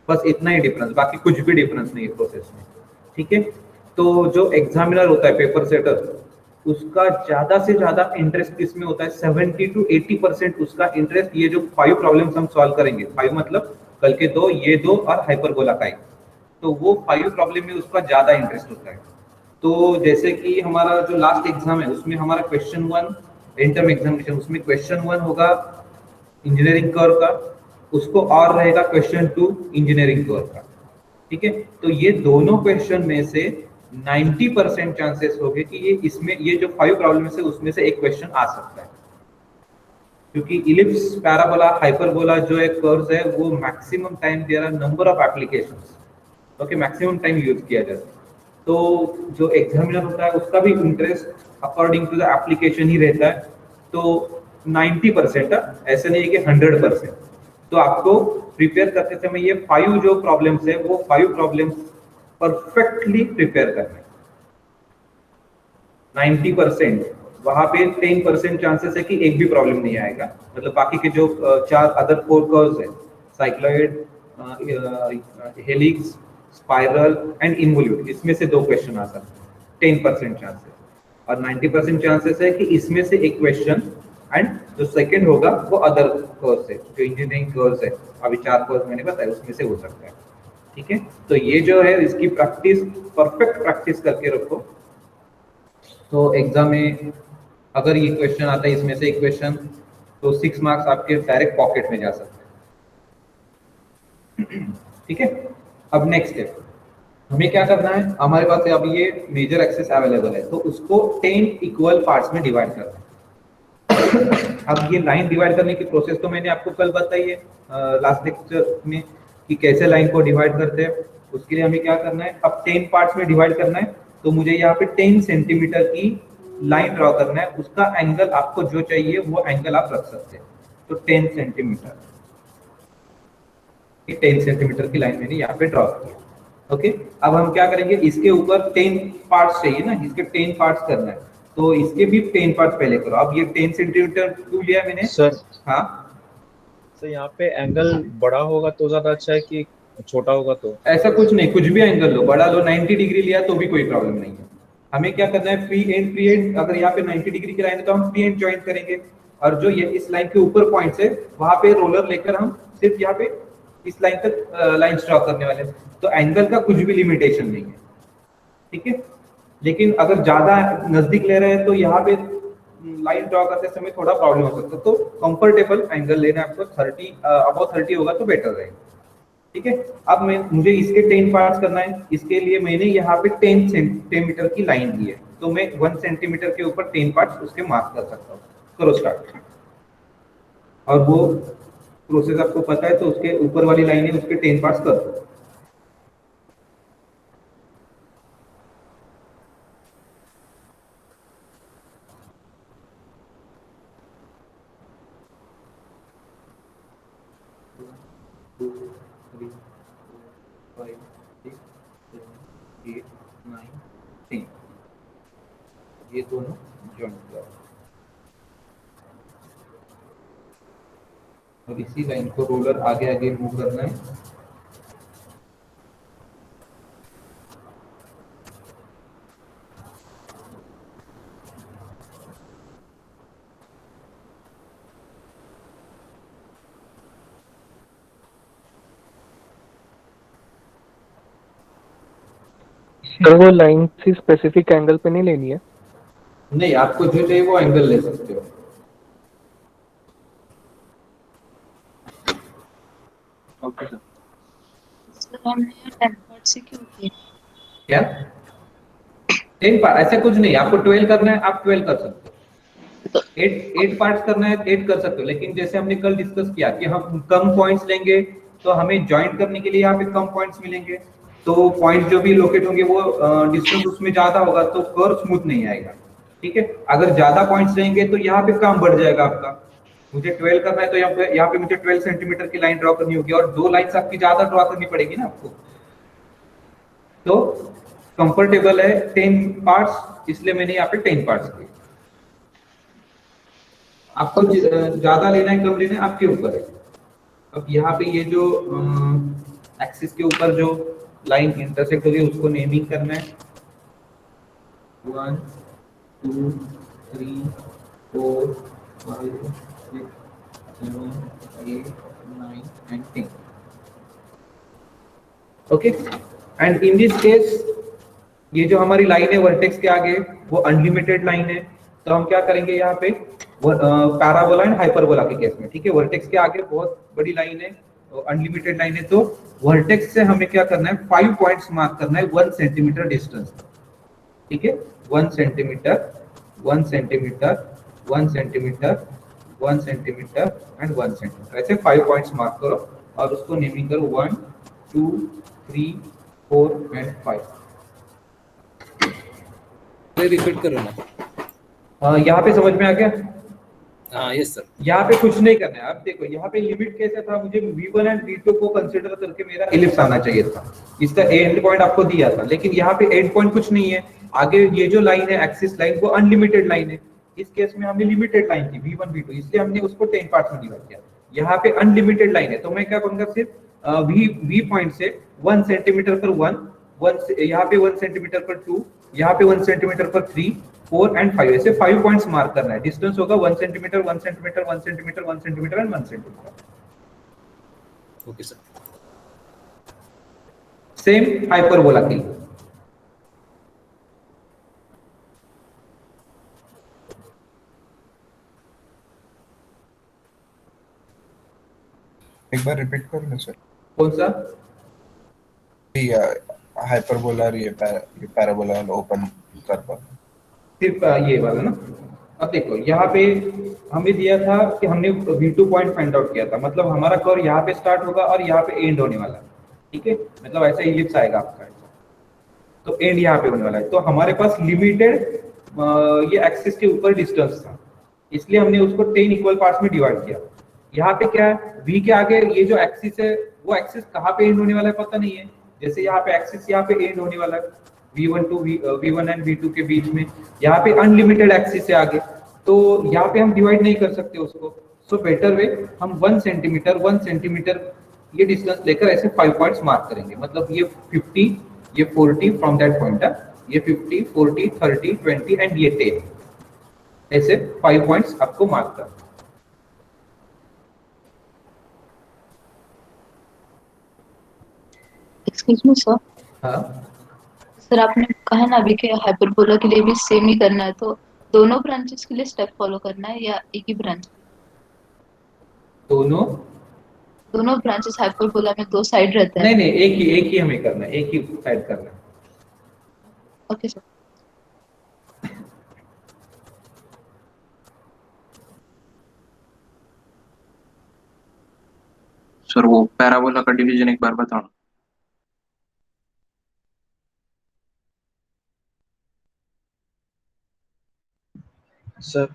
बस इतना ही डिफरेंस, बाकी कुछ भी डिफरेंस नहीं है प्रोसेस में। ठीक है, तो जो एग्जामिनर होता है पेपर सेटर, उसका ज्यादा से ज्यादा इंटरेस्ट इसमें होता है, 70 to 80% उसका इंटरेस्ट ये जो 5 प्रॉब्लम्स हम सॉल्व करेंगे, 5 मतलब कल के 2, ये 2 और हाइपरबोला का 1, तो वो 5 प्रॉब्लम में उसका ज्यादा इंटरेस्ट होता है। तो जैसे कि हमारा जो लास्ट एग्जाम है उसमें हमारा क्वेश्चन 1 इंटर्म एग्जामिनेशन, उसमें क्वेश्चन 1 होगा इंजीनियरिंग कर्व का, उसको और रहेगा क्वेश्चन 2 इंजीनियरिंग कर्व का। ठीक है, तो ये दोनों क्वेश्चन में से 90% चांसेस होंगे कि ये इसमें ये जो 5 प्रॉब्लम है उसमें से एक क्वेश्चन आ सकता है, क्योंकि इलिप्स, पैराबोला, हाइपरबोला जो एक कर्व्स है वो maximum time there are number of applications. Okay, maximum time use किया जाता है। तो जो एग्जामिनर होता है उसका भी interest according to the application ही रहता है। तो 90%, ऐसे नहीं है कि 100%। तो आपको प्रिपेयर करते समय ये 5 जो प्रॉब्लम्स है वो 5 प्रॉब्लम्स परफेक्टली प्रिपेयर करना है। 90%, वहां पे 10% चांसेस है कि एक भी प्रॉब्लम नहीं आएगा, मतलब बाकी के जो 4 अदर 4 कर्व्स है, cycloid, helix, spiral and involute, इसमें से 2 क्वेश्चन आ सकते हैं, 10% चांसेस। और 90% चांसेस है कि इसमें से एक क्वेश्चन, एंड जो सेकंड होगा वो अदर कर्व्स है, जो इंजीनियरिंग कर्व्स है, अभी 4 कर्व्स मैंने बताया उसमें से हो सकता है। ठीक है, तो ये जो है इसकी प्रैक्टिस, परफेक्ट प्रैक्टिस करके रखो, तो एग्जाम में अगर ये क्वेश्चन आता है इसमें से एक क्वेश्चन, तो 6 मार्क्स आपके डायरेक्ट पॉकेट में जा सकते हैं। ठीक है, अब नेक्स्ट स्टेप हमें क्या करना है, हमारे पास अब ये मेजर एक्सिस अवेलेबल है, तो उसको 10 इक्वल पार्ट्स में डिवाइड करना है। अब ये लाइन डिवाइड करने की प्रोसेस तो मैंने आपको कल बताई है लास्ट लेक्चर में कि कैसे लाइन को डिवाइड करते हैं। उसके लिए हमें क्या करना है, अब 10 पार्ट्स में डिवाइड करना है, तो मुझे यहाँ पे 10 सेंटीमीटर की लाइन ड्रॉ करना है। उसका एंगल आपको जो चाहिए वो एंगल आप रख सकते हैं। तो 10 सेंटीमीटर, 10 सेंटीमीटर की लाइन मैंने यहाँ पे ड्रॉ किया। ओके, अब हम क्या करेंगे, इसके ऊपर 10 पार्ट्स चाहिए ना, इसके 10 पार्ट्स करना है, तो इसके भी 10 पार्ट्स पहले करो। अब ये 10 सेंटीमीटर क्यों लिया मैंने सर? हाँ सर, यहाँ पे एंगल बड़ा होगा तो ज्यादा अच्छा है कि छोटा होगा तो? ऐसा कुछ नहीं, कुछ भी एंगल लो, बड़ा लो, 90 डिग्री लिया तो भी कोई प्रॉब्लम नहीं है। हमें क्या करना है, फ्री एंड, अगर यहाँ पे 90 डिग्री की लाइन है तो हम फ्री एंड ज्वाइन करेंगे, और जो ये इस लाइन के ऊपर पॉइंट्स है वहां पे रोलर लेकर हम सिर्फ यहाँ पे इस लाइन तक लाइन ड्रॉ करने वाले हैं। तो एंगल का कुछ भी लिमिटेशन नहीं है। ठीक है, लेकिन अगर ज्यादा नजदीक ले रहे हैं तो यहाँ पे लाइन ड्रॉ करते समय थोड़ा प्रॉब्लम हो सकता है। तो कंफर्टेबल एंगल लेना आपको 30, अबाउट 30 होगा तो बेटर रहेगा। ठीक है, अब मुझे इसके 10 पार्ट्स करना है, इसके लिए मैंने यहाँ पे 10 सेंटीमीटर की लाइन दी है, तो मैं 1 सेंटीमीटर के ऊपर 10 पार्ट्स उसके मार्क कर सकता हूँ। करो स्टार्ट। और वो प्रोसेस आपको पता है, तो उसके ऊपर वाली लाइन है उसके 10 पार्ट्स कर दो। ये दोनों जॉइंट करो और इसी लाइन को रोलर आगे आगे मूव करना है। सर वो लाइन किसी स्पेसिफिक एंगल पे नहीं लेनी है? नहीं, आपको जो चाहिए वो एंगल ले सकते हो। Okay sir. सर हमने 10 पार्ट से क्यों किए? क्या 10 पार्ट? ऐसा कुछ नहीं, आपको 12 करना है आप 12 कर सकते हो। 8 पार्ट्स करना है 8 कर सकते हो, लेकिन जैसे हमने कल डिस्कस किया कि हम कम पॉइंट्स लेंगे तो हमें ज्वाइंट करने के लिए यहाँ पे कम पॉइंट्स मिलेंगे, तो पॉइंट जो भी लोकेट होंगे वो डिस्टेंस उसमें ज्यादा होगा तो कर्व स्मूथ नहीं आएगा। ठीक है, अगर ज्यादा पॉइंट्स लेंगे तो यहाँ पे काम बढ़ जाएगा आपका। मुझे 12 करना है तो यहाँ पे मुझे 12 सेंटीमीटर की लाइन ड्रॉ करनी होगी, और 2 लाइन्स आपकी ज्यादा ड्रॉ करनी पड़ेगी ना आपको। तो कंफर्टेबल है 10 पार्ट्स, इसलिए मैंने यहाँ पे 10 पार्ट्स किए। आपको ज्यादा लेना है कम लेना है आपके ऊपर है। अब यहाँ पे ये जो एक्सिस के ऊपर जो लाइन इंटरसेक्ट हो रही है उसको नेमिंग करना है। 1 2 3 4 5 6 7 8 9 and 10। Okay, and in this case ये जो हमारी लाइन है वर्टेक्स के आगे वो अनलिमिटेड लाइन है, तो हम क्या करेंगे यहाँ पे पैराबोला एंड हाइपरबोला के केस में। ठीक है, वर्टेक्स के आगे बहुत बड़ी लाइन है, अनलिमिटेड लाइन है, तो वर्टेक्स से हमें क्या करना है 5 पॉइंट्स मार्क करना है 1 सेंटीमीटर डिस्टेंस। ठीक है, 1 centimetre 1 centimetre 1 centimetre 1 centimetre and 1 centimetre, ऐसे 5 पॉइंट्स मार्क करो और उसको नेमिंग करो 1 2 3 4 एंड 5। रिपीट करो ना। यहाँ पे समझ में आ गया? हाँ यस सर। यहाँ पे कुछ नहीं करना है। अब देखो यहाँ पे लिमिट कैसे था, मुझे V1 एंड V2 को कंसीडर करके मेरा इलिप्स आना चाहिए था, इसका एंड पॉइंट आपको दिया था, लेकिन यहाँ पे एंड पॉइंट कुछ नहीं है। आगे ये जो लाइन है एक्सिस लाइन वो अनलिमिटेड लाइन है, इस केस में हमने लिमिटेड लाइन थी V1 V2, इसलिए हमने उसको 10 पार्ट्स में डिवाइड किया। यहाँ पे अनलिमिटेड लाइन है तो मैं क्या करूंगा, सिर्फ V पॉइंट से 1 सेंटीमीटर पर 1 यहाँ पे 1 सेंटीमीटर पर 2, यहाँ पे 1 सेंटीमीटर पर 3 4 एंड 5, ऐसे 5 पॉइंट्स मार्क करना है। डिस्टेंस होगा 1 centimetre 1 centimetre 1 centimetre 1 centimetre and 1 centimetre. Okay sir. Same hyperbola के लिए। एक बार रिपीट कर लो सर। कौन सा? हाइपरबोला और ये पैराबोला ओपन कर्व। सिर्फ ये वाला ना। अब देखो यहाँ पे हमें दिया था कि हमने V2 पॉइंट फाइंड आउट किया था, मतलब हमारा कर्व यहाँ पे स्टार्ट होगा और यहाँ पे एंड होने वाला है। ठीक है, मतलब ऐसा इलिप्स आएगा आपका, तो एंड यहाँ पे होने वाला है। तो हमारे पास लिमिटेड ये एक्सिस के ऊपर डिस्टेंस था, इसलिए हमने उसको 10 इक्वल पार्ट्स में डिवाइड किया। यहाँ पे क्या है, V के आगे ये जो एक्सिस है वो एक्सिस कहाँ पे एंड होने वाला है पता नहीं है। जैसे यहाँ पे एक्सिस यहाँ पे एंड होने वाला है V1 एंड V2 के बीच में, यहाँ पे अनलिमिटेड एक्सिस है आगे, तो यहाँ पे हम डिवाइड नहीं कर सकते उसको। सो बेटर वे हम 1 सेंटीमीटर 1 सेंटीमीटर ये डिस्टेंस लेकर ऐसे 5 पॉइंट्स मार्क करेंगे। मतलब ये 50 ये 40 फ्रॉम दैट पॉइंट, ये 50 40 30 20 एंड ये 10, ऐसे 5 पॉइंट्स आपको मार्क करना। Excuse me sir. हाँ सर आपने कहा ना अभी के हाइपरबोला के लिए भी सेम ही करना है, तो दोनों ब्रांचेस के लिए स्टेप फॉलो करना है या एक ही ब्रांच? दोनों ब्रांचेस हाइपरबोला में 2 साइड रहते हैं। नहीं नहीं, एक ही हमें करना है, एक ही साइड करना है। Okay sir. सर वो पैराबोला का डिवीजन एक बार बताओ। सर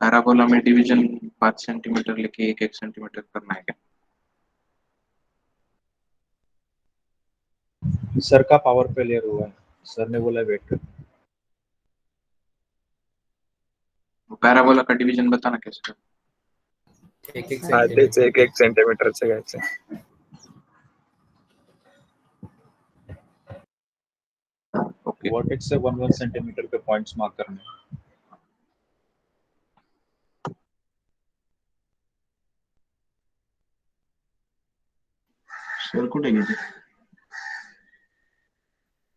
पैराबोला में डिवीजन 5 सेंटीमीटर लेके 1 सेंटीमीटर करना है क्या? सर का पावर फेलियर हुआ है, सर ने बोला वेट कर। पैराबोला का डिवीजन बताना कैसे करना। एक एक हाँ तेच सेंटीमीटर 1 सेंटीमीटरचं घ्यायचं. ओके वर्टेक्स से 1 सेंटीमीटर पे पॉइंट्स मार्क करने. सर कुठे गेले?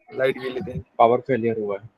लाईट गेली ते पॉवर फेलियर हुआ है.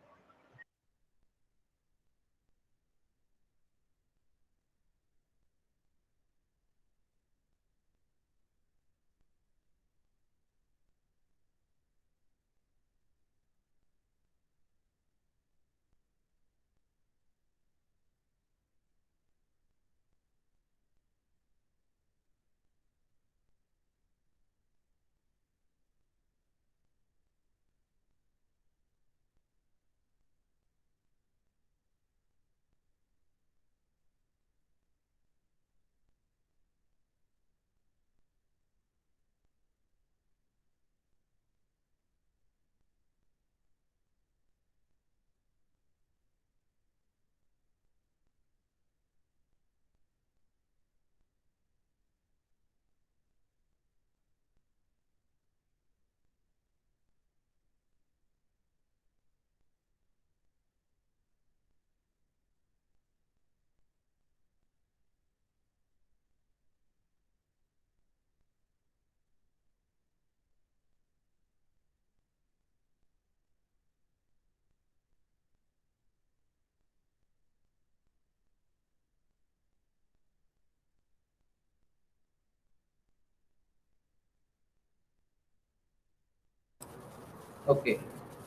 ओके,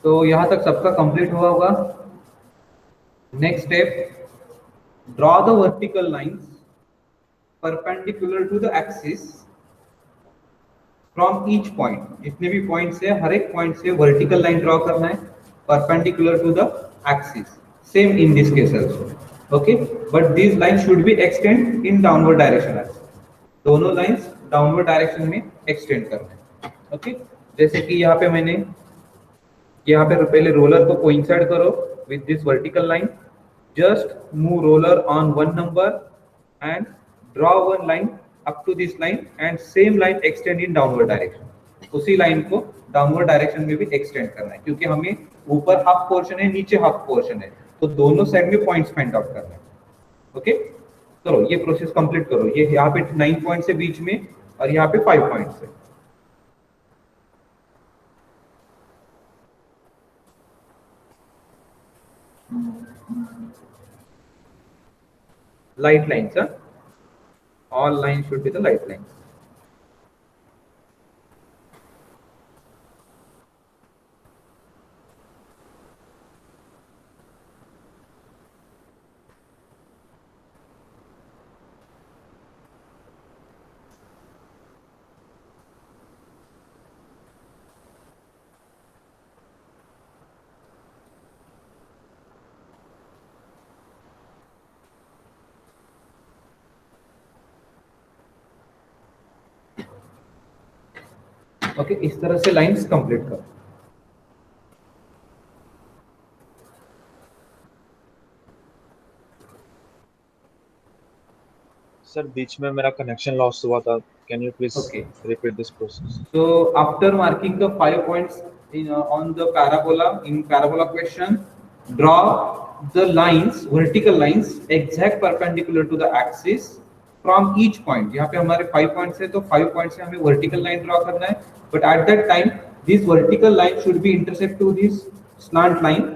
तो यहाँ तक सबका कंप्लीट हुआ होगा. Next step, draw the vertical lines perpendicular to the axis from each point. जितने भी पॉइंट्स है हर एक पॉइंट से वर्टिकल लाइन ड्रॉ करना है perpendicular to the axis. Same in this case also. Okay, but this line should be extend in downward direction. दोनों lines downward direction में extend करना है. ओके, जैसे कि यहाँ पे मैंने यहाँ पे पहले रोलर को कोइंसाइड करो with this vertical line. Just move roller on one number and draw one line up to this line and same line extend in downward direction. उसी लाइन को डाउनवर्ड डायरेक्शन में भी एक्सटेंड करना है क्योंकि हमें ऊपर हाफ पोर्शन है नीचे हाफ पोर्शन है, तो दोनों साइड में पॉइंट्स फाइंड आउट करना है. ओके, चलो ये प्रोसेस कंप्लीट करो. ये यहाँ पे 9 पॉइंट्स है बीच में और यहाँ पे 5 पॉइंट्स है. Light lines, huh? All lines should be the light lines. Okay, इस तरह से लाइंस कंप्लीट करो. सर बीच में मेरा कनेक्शन लॉस हुआ था. Can you please Okay. Repeat this process? So after marking the 5 points on the parabola in parabola question, draw the lines, vertical lines exact perpendicular to the axis from each point. यहाँ पे हमारे 5 points है तो 5 points से हमें vertical line draw करना है. But at that time, this vertical line should be intersect to this slant line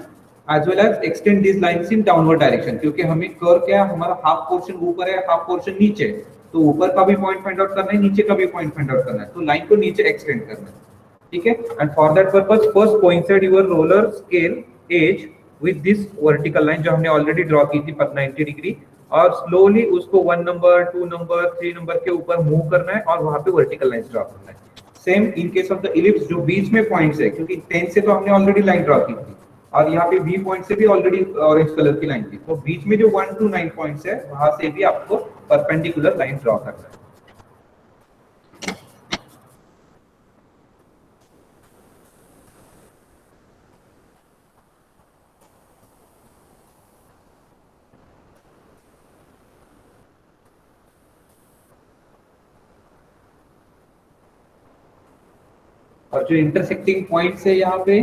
as well as extend these lines in downward direction. क्योंकि हमें कर्व क्या है, हमारा हाफ पोर्शन ऊपर है हाफ पोर्शन नीचे, तो ऊपर का भी पॉइंट फाइंड आउट करना है नीचे का भी पॉइंट फाइंड आउट करना है, तो लाइन को नीचे एक्सटेंड करना है. ठीक है, and for that purpose first coincide your roller scale edge with this vertical line जो हमने ऑलरेडी ड्रॉ की थी 90 डिग्री, और स्लोली उसको 1 नंबर 2 नंबर 3 नंबर के ऊपर मूव करना है और वहां पे वर्टिकल लाइन ड्रॉ करना है. Same in case of the ellipse जो बीच में पॉइंट्स है, क्योंकि 10 से तो हमने ऑलरेडी लाइन ड्रॉ की थी और यहाँ पे बी पॉइंट से भी ऑलरेडी ऑरेंज कलर की लाइन थी, तो बीच में जो 1 to 9 पॉइंट्स है वहां से भी आपको परपेंडिकुलर लाइन ड्रॉ करना है. और जो इंटरसेक्टिंग पॉइंट्स है यहाँ पे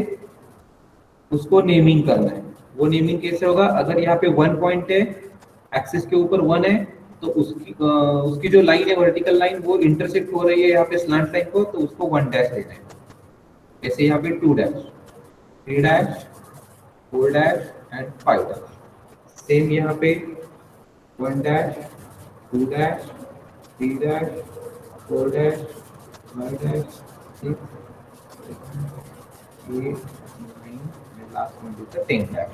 उसको नेमिंग करना है। वो नेमिंग कैसे होगा, अगर यहाँ पे 1 पॉइंट है, एक्सिस के ऊपर 1 है, तो उसकी जो लाइन है वर्टिकल लाइन वो इंटरसेक्ट हो रही है यहाँ पे स्लैंट लाइन को, तो उसको 1 डैश देना है। जैसे यहाँ पे 2 dash, 3 dash, 4 dash and 5 dash. Same यहाँ पे 1 dash, 2 dash, 3 dash, 4 dash, 5 dash, 6, 7, 8, 9 and last one is the 10 dash.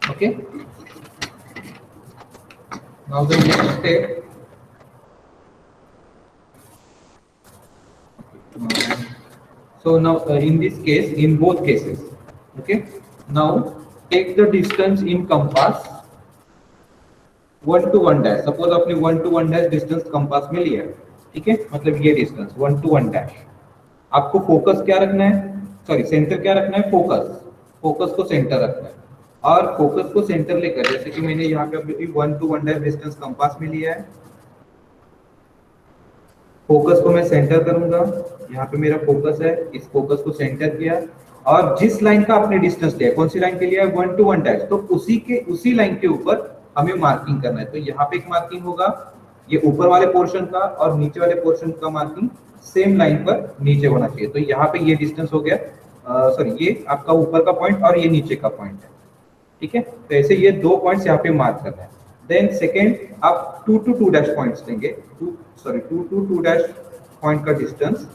Okay. Now the next step. So now in this case, in both cases, okay. Now take the distance in compass 1 to 1 dash. Suppose आपने 1 to 1 dash distance compass में लिया है, ठीक है, मतलब ये distance 1 to 1 dash. आपको focus क्या रखना है, सॉरी सेंटर क्या रखना है, फोकस को सेंटर रखना है। और फोकस को सेंटर लेकर, जैसे कि मैंने यहाँ पे अभी 1 to 1 डैश डिस्टेंस कंपास में लिया है, फोकस को मैं सेंटर करूंगा, यहाँ पे मेरा फोकस है, इस फोकस को सेंटर किया, और जिस लाइन का आपने डिस्टेंस लिया, कौन सी लाइन के लिया है, 1 to 1 डैश, तो उसी लाइन के ऊपर हमें मार्किंग करना है। तो यहाँ पे एक मार्किंग होगा, ये ऊपर वाले पोर्शन का और नीचे वाले पोर्शन का मार्किंग सेम लाइन पर नीचे होना चाहिए। तो यहाँ पे ये डिस्टेंस हो गया, सॉरी ये आपका ऊपर का पॉइंट और ये नीचे का पॉइंट है, ठीक है। तो ऐसे ये 2 पॉइंट्स यहाँ पे मार्क करना है। देन सेकेंड आप 2 to 2 डैश पॉइंट्स लेंगे, 2 to 2 डैश पॉइंट का डिस्टेंस,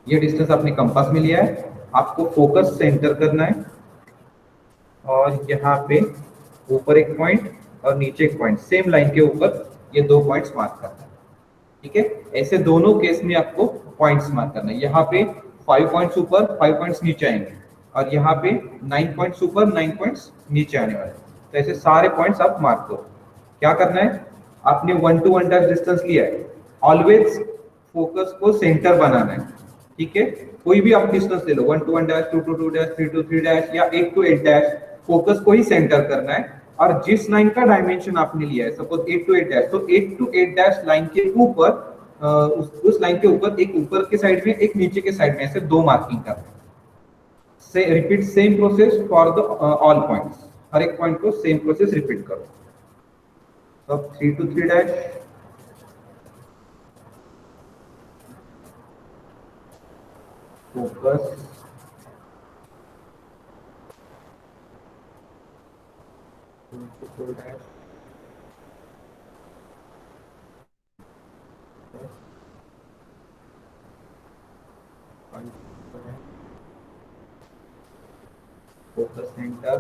ये डिस्टेंस आपने कंपास में लिया है, आपको फोकस सेंटर करना है, और यहाँ पे ऊपर एक पॉइंट और नीचे एक पॉइंट सेम लाइन के ऊपर ये 2 पॉइंट्स मार्क करना है, ठीक है। ऐसे दोनों केस में आपको पॉइंट्स मार्क करना है। यहाँ पे 5 पॉइंट्स ऊपर 5 पॉइंट्स नीचे आएंगे, और यहाँ पे 9 पॉइंट्स ऊपर 9 पॉइंट्स नीचे आने वाले। तो ऐसे सारे पॉइंट्स आप मार्क करो। क्या करना है, आपने 1 to 1 डैश डिस्टेंस लिया है, ऑलवेज फोकस को सेंटर बनाना है, ठीक है। कोई भी आप डिस्टेंस ले लो, 1 to 1 dash, 2 to 2 dash, 3 to 3 dash या 8 to 8 डैश, फोकस को ही सेंटर करना है। और जिस लाइन का डायमेंशन आपने लिया है, सपोज 8 to 8 डैश, तो 8 to 8 डैश लाइन के ऊपर, उस लाइन के ऊपर एक ऊपर के साइड में एक नीचे के साइड में, ऐसे 2 मार्किंग करना है। से repeat same process for the all points, हर एक पॉइंट को सेम प्रोसेस रिपीट करो। तो 3 to 3 dash, focus, focus centre,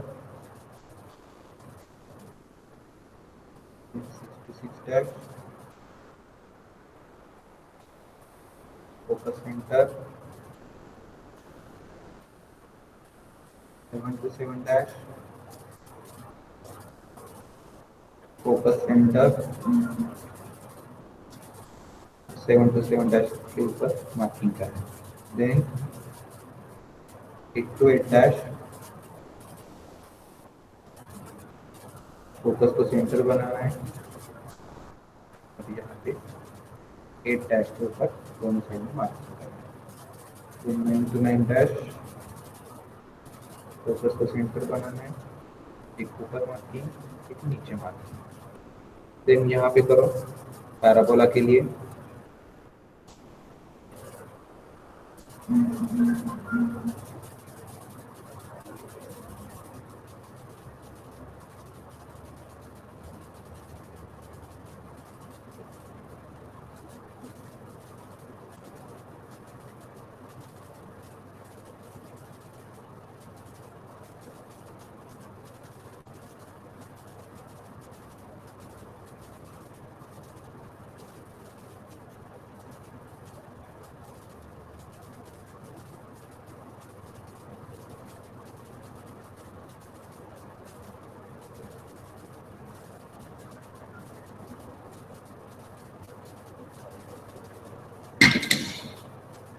6 dash, focus centre, 7 to 7 dash, focus center 7 to 7 dash के ऊपर मार्किंग करना है। देन 8 to 8 dash, फोकस को सेंटर बनाना है और यहाँ पे 8 डैश के ऊपर दोनों साइड में मार्किंग करना है। फिर 9 to 9 डैश, फोकस को सेंटर बनाना है, एक ऊपर मार्किंग एक नीचे मार्किंग। देन यहाँ पे करो पैराबोला के लिए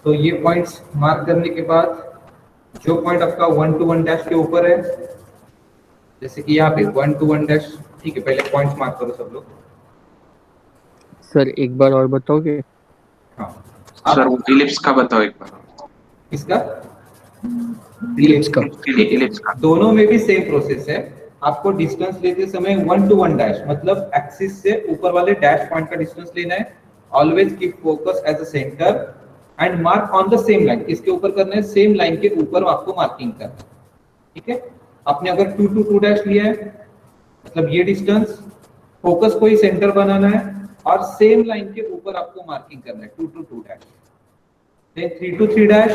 तो ये पॉइंट्स मार्क करने के बाद जो पॉइंट आपका 1 to 1 डैश के ऊपर है, जैसे कि यहाँ पे 1 to 1 डैश, ठीक है, पहले पॉइंट्स मार्क करो सब लोग। सर एक बार और बताओगे? हाँ सर वो इलिप्स का बताओ एक बार। किसका? इलिप्स का। इलिप्स का दोनों में भी सेम प्रोसेस है। आपको डिस्टेंस लेते समय 1 to 1 डैश मतलब एक्सिस से ऊपर वाले डैश पॉइंट का डिस्टेंस लेना है। Always keep focus as a centre and mark on the same line. किसके ऊपर करना है? सेम लाइन के ऊपर आपको मार्किंग करना है, ठीक है। आपने अगर 2 to 2 डैश लिया है मतलब ये डिस्टेंस, फोकस को ही सेंटर बनाना है और सेम लाइन के ऊपर आपको मार्किंग करना है 2 to 2 dash. Then 3 to 3 dash,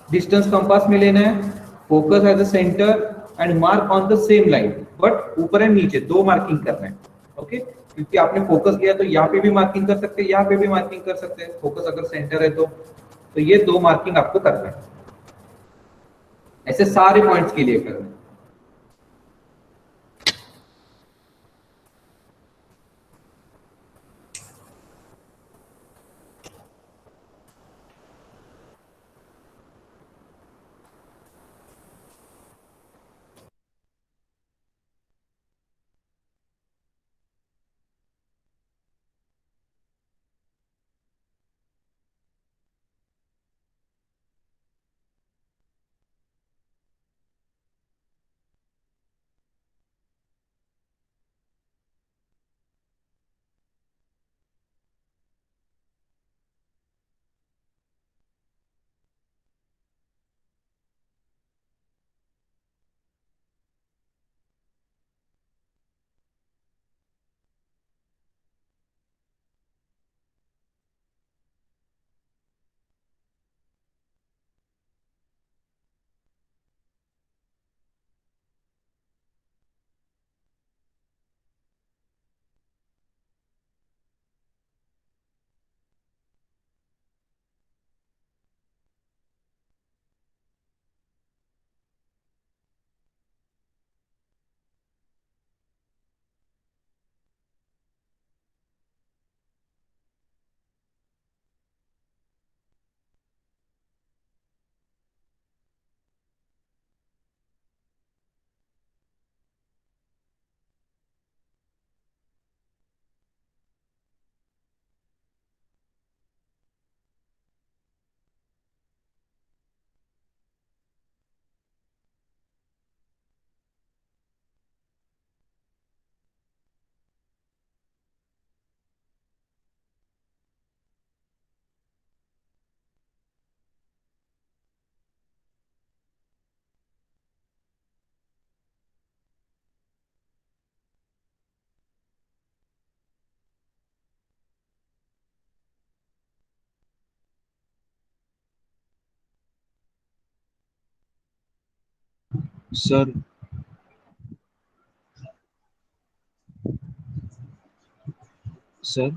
distance compass में लेना है, focus as a centre and mark on the same line, but ऊपर एंड नीचे दो मार्किंग करना है, ओके। क्योंकि आपने फोकस लिया तो यहाँ पे भी मार्किंग कर सकते हैं, यहाँ पे भी मार्किंग कर सकते हैं, फोकस अगर सेंटर है तो ये दो मार्किंग आपको करना है। ऐसे सारे पॉइंट्स के लिए करना है। सर सर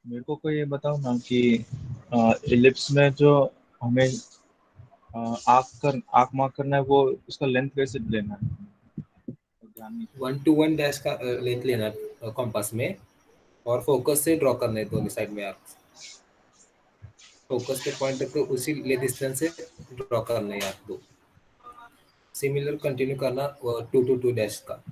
मेरे को कोई ये बताओ ना कि इलिप्स में जो हमें आर्क मार्क करना है वो उसका लेंथ कैसे लेना है? ध्यान नहीं। 1 to 1 डैश का लेंथ लेना कॉम्पास में और फोकस से ड्रॉ करना है दोनों साइड में आर्क। फोकस के पॉइंट तक उसी ले डिस्टेंस से ड्रॉ करना है आर्क दो। सिमिलर कंटिन्यू करना 2 to 2 डैश का।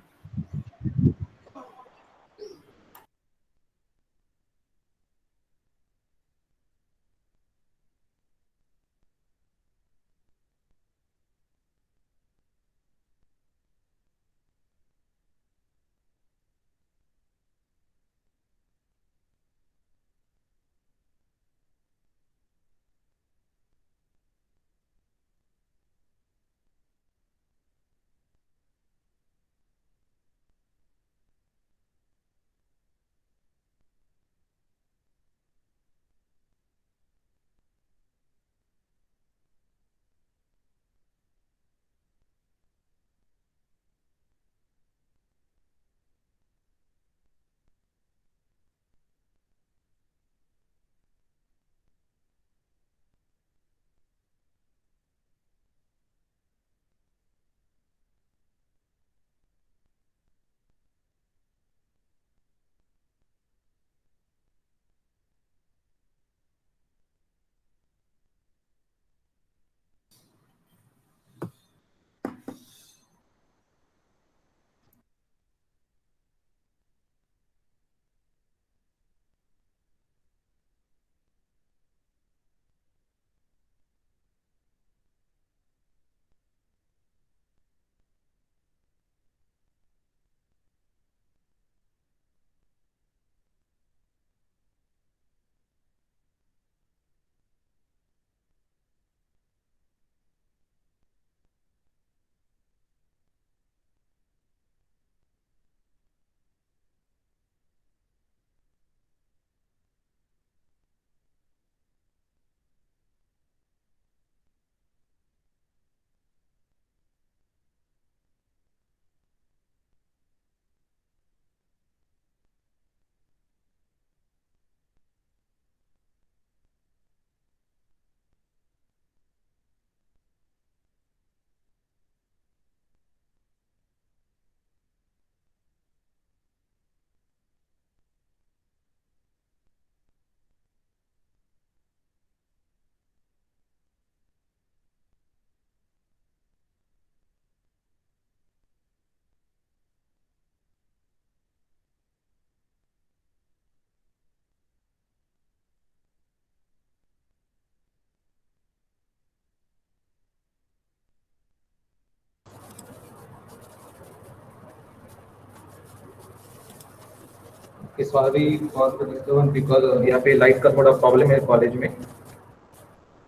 Sorry for the disturbance because यहाँ पे लाइट का थोड़ा प्रॉब्लम है कॉलेज में,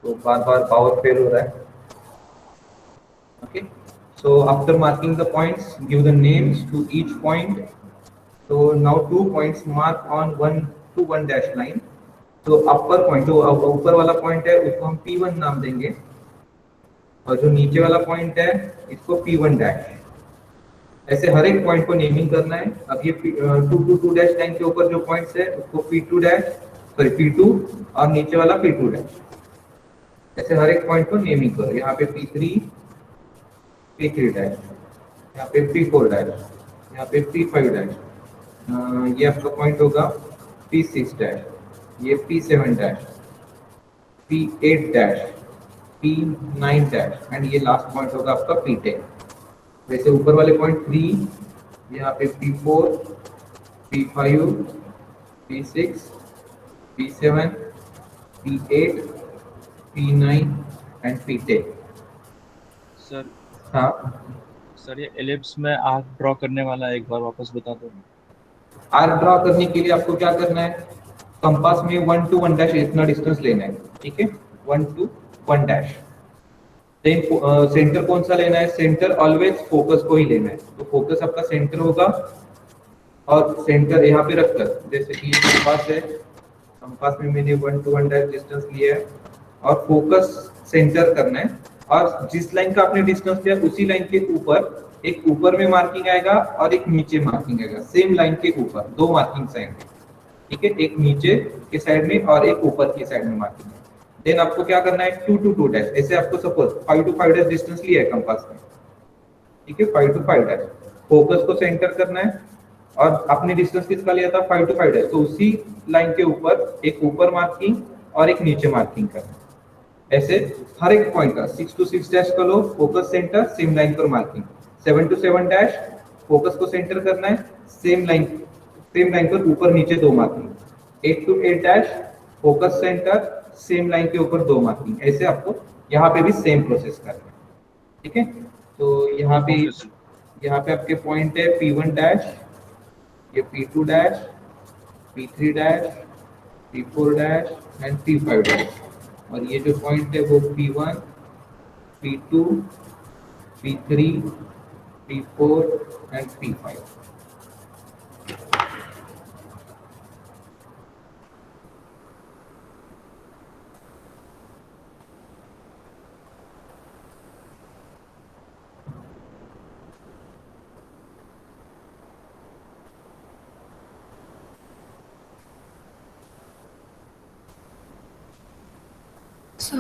तो बार बार पावर फेल हो रहा है। Okay, so after marking the points give the names to each point. So now 2 points mark on 1 to 1 dash line. तो अपर पॉइंट जो ऊपर वाला पॉइंट है उसको हम P1 नाम देंगे और जो नीचे वाला पॉइंट है इसको P1 डैश। ऐसे हर एक पॉइंट को नेमिंग करना है। अब ये 2 to 2 डैश लाइन के ऊपर जो पॉइंट्स है उसको P2 डैश, सॉरी P2 और नीचे वाला P2 डैश। ऐसे हर एक पॉइंट को नेमिंग करो। यहाँ पे P3 P3 डैश, यहाँ पे P4 डैश, यहाँ पे P5 डैश, ये आपका पॉइंट होगा P6 डैश, ये P7 dash, P8 dash, P9 dash and ये लास्ट पॉइंट होगा आपका P10। वैसे ऊपर वाले पॉइंट 3 यहाँ पे P4, P5, P6, P7, P8, P9 and P10। Sir हाँ सर, ये एलिप्स में आर्क ड्रॉ करने वाला एक बार वापस बता दो। आर्क ड्रॉ करने के लिए आपको क्या करना है, कंपास में 1 to 1 डैश इतना डिस्टेंस लेना है, ठीक है, 1 to 1 डैश। देन सेंटर कौन सा लेना है, सेंटर ऑलवेज फोकस को ही लेना है। तो फोकस आपका सेंटर होगा और सेंटर यहाँ पे रखकर, जैसे कि ये कंपास है, कंपास में मैंने 1 to 1 डैश डिस्टेंस लिया है और फोकस सेंटर करना है। और जिस लाइन का आपने डिस्टेंस लिया उसी लाइन के ऊपर एक ऊपर में मार्किंग आएगा और एक नीचे मार्किंग आएगा, सेम लाइन के ऊपर 2 मार्किंग्स आएंगे। ठीक है, एक नीचे के साइड में और एक ऊपर की साइड में मार्किंग है। देन आपको क्या करना है, 2 to 2 डैश, ऐसे आपको सपोज 5 to 5 डैश डिस्टेंस लिया है कंपास में, ठीक है, 5 to 5 डैश, फोकस को सेंटर करना है और आपने डिस्टेंस किसका लिया था, 5 to 5 डैश, तो उसी लाइन के ऊपर एक ऊपर मार्किंग और एक नीचे मार्किंग करना है। ऐसे हर एक पॉइंट का 6 to 6 डैश का लो, फोकस सेंटर, सेम लाइन पर मार्किंग, 7 to 7 डैश, फोकस को सेंटर करना है, सेम लाइन पर ऊपर नीचे 2 marking, 8 to 8 dash, focus centre, same line के ऊपर 2 मार्किंग। ऐसे आपको यहाँ पे भी सेम प्रोसेस करना है, ठीक है। तो यहाँ पे आपके पॉइंट है P1 डैश, ये P2 dash, P3 dash, P4 dash and P5 dash, और ये जो पॉइंट है वो P1, P2, P3, P4 and P5। Sir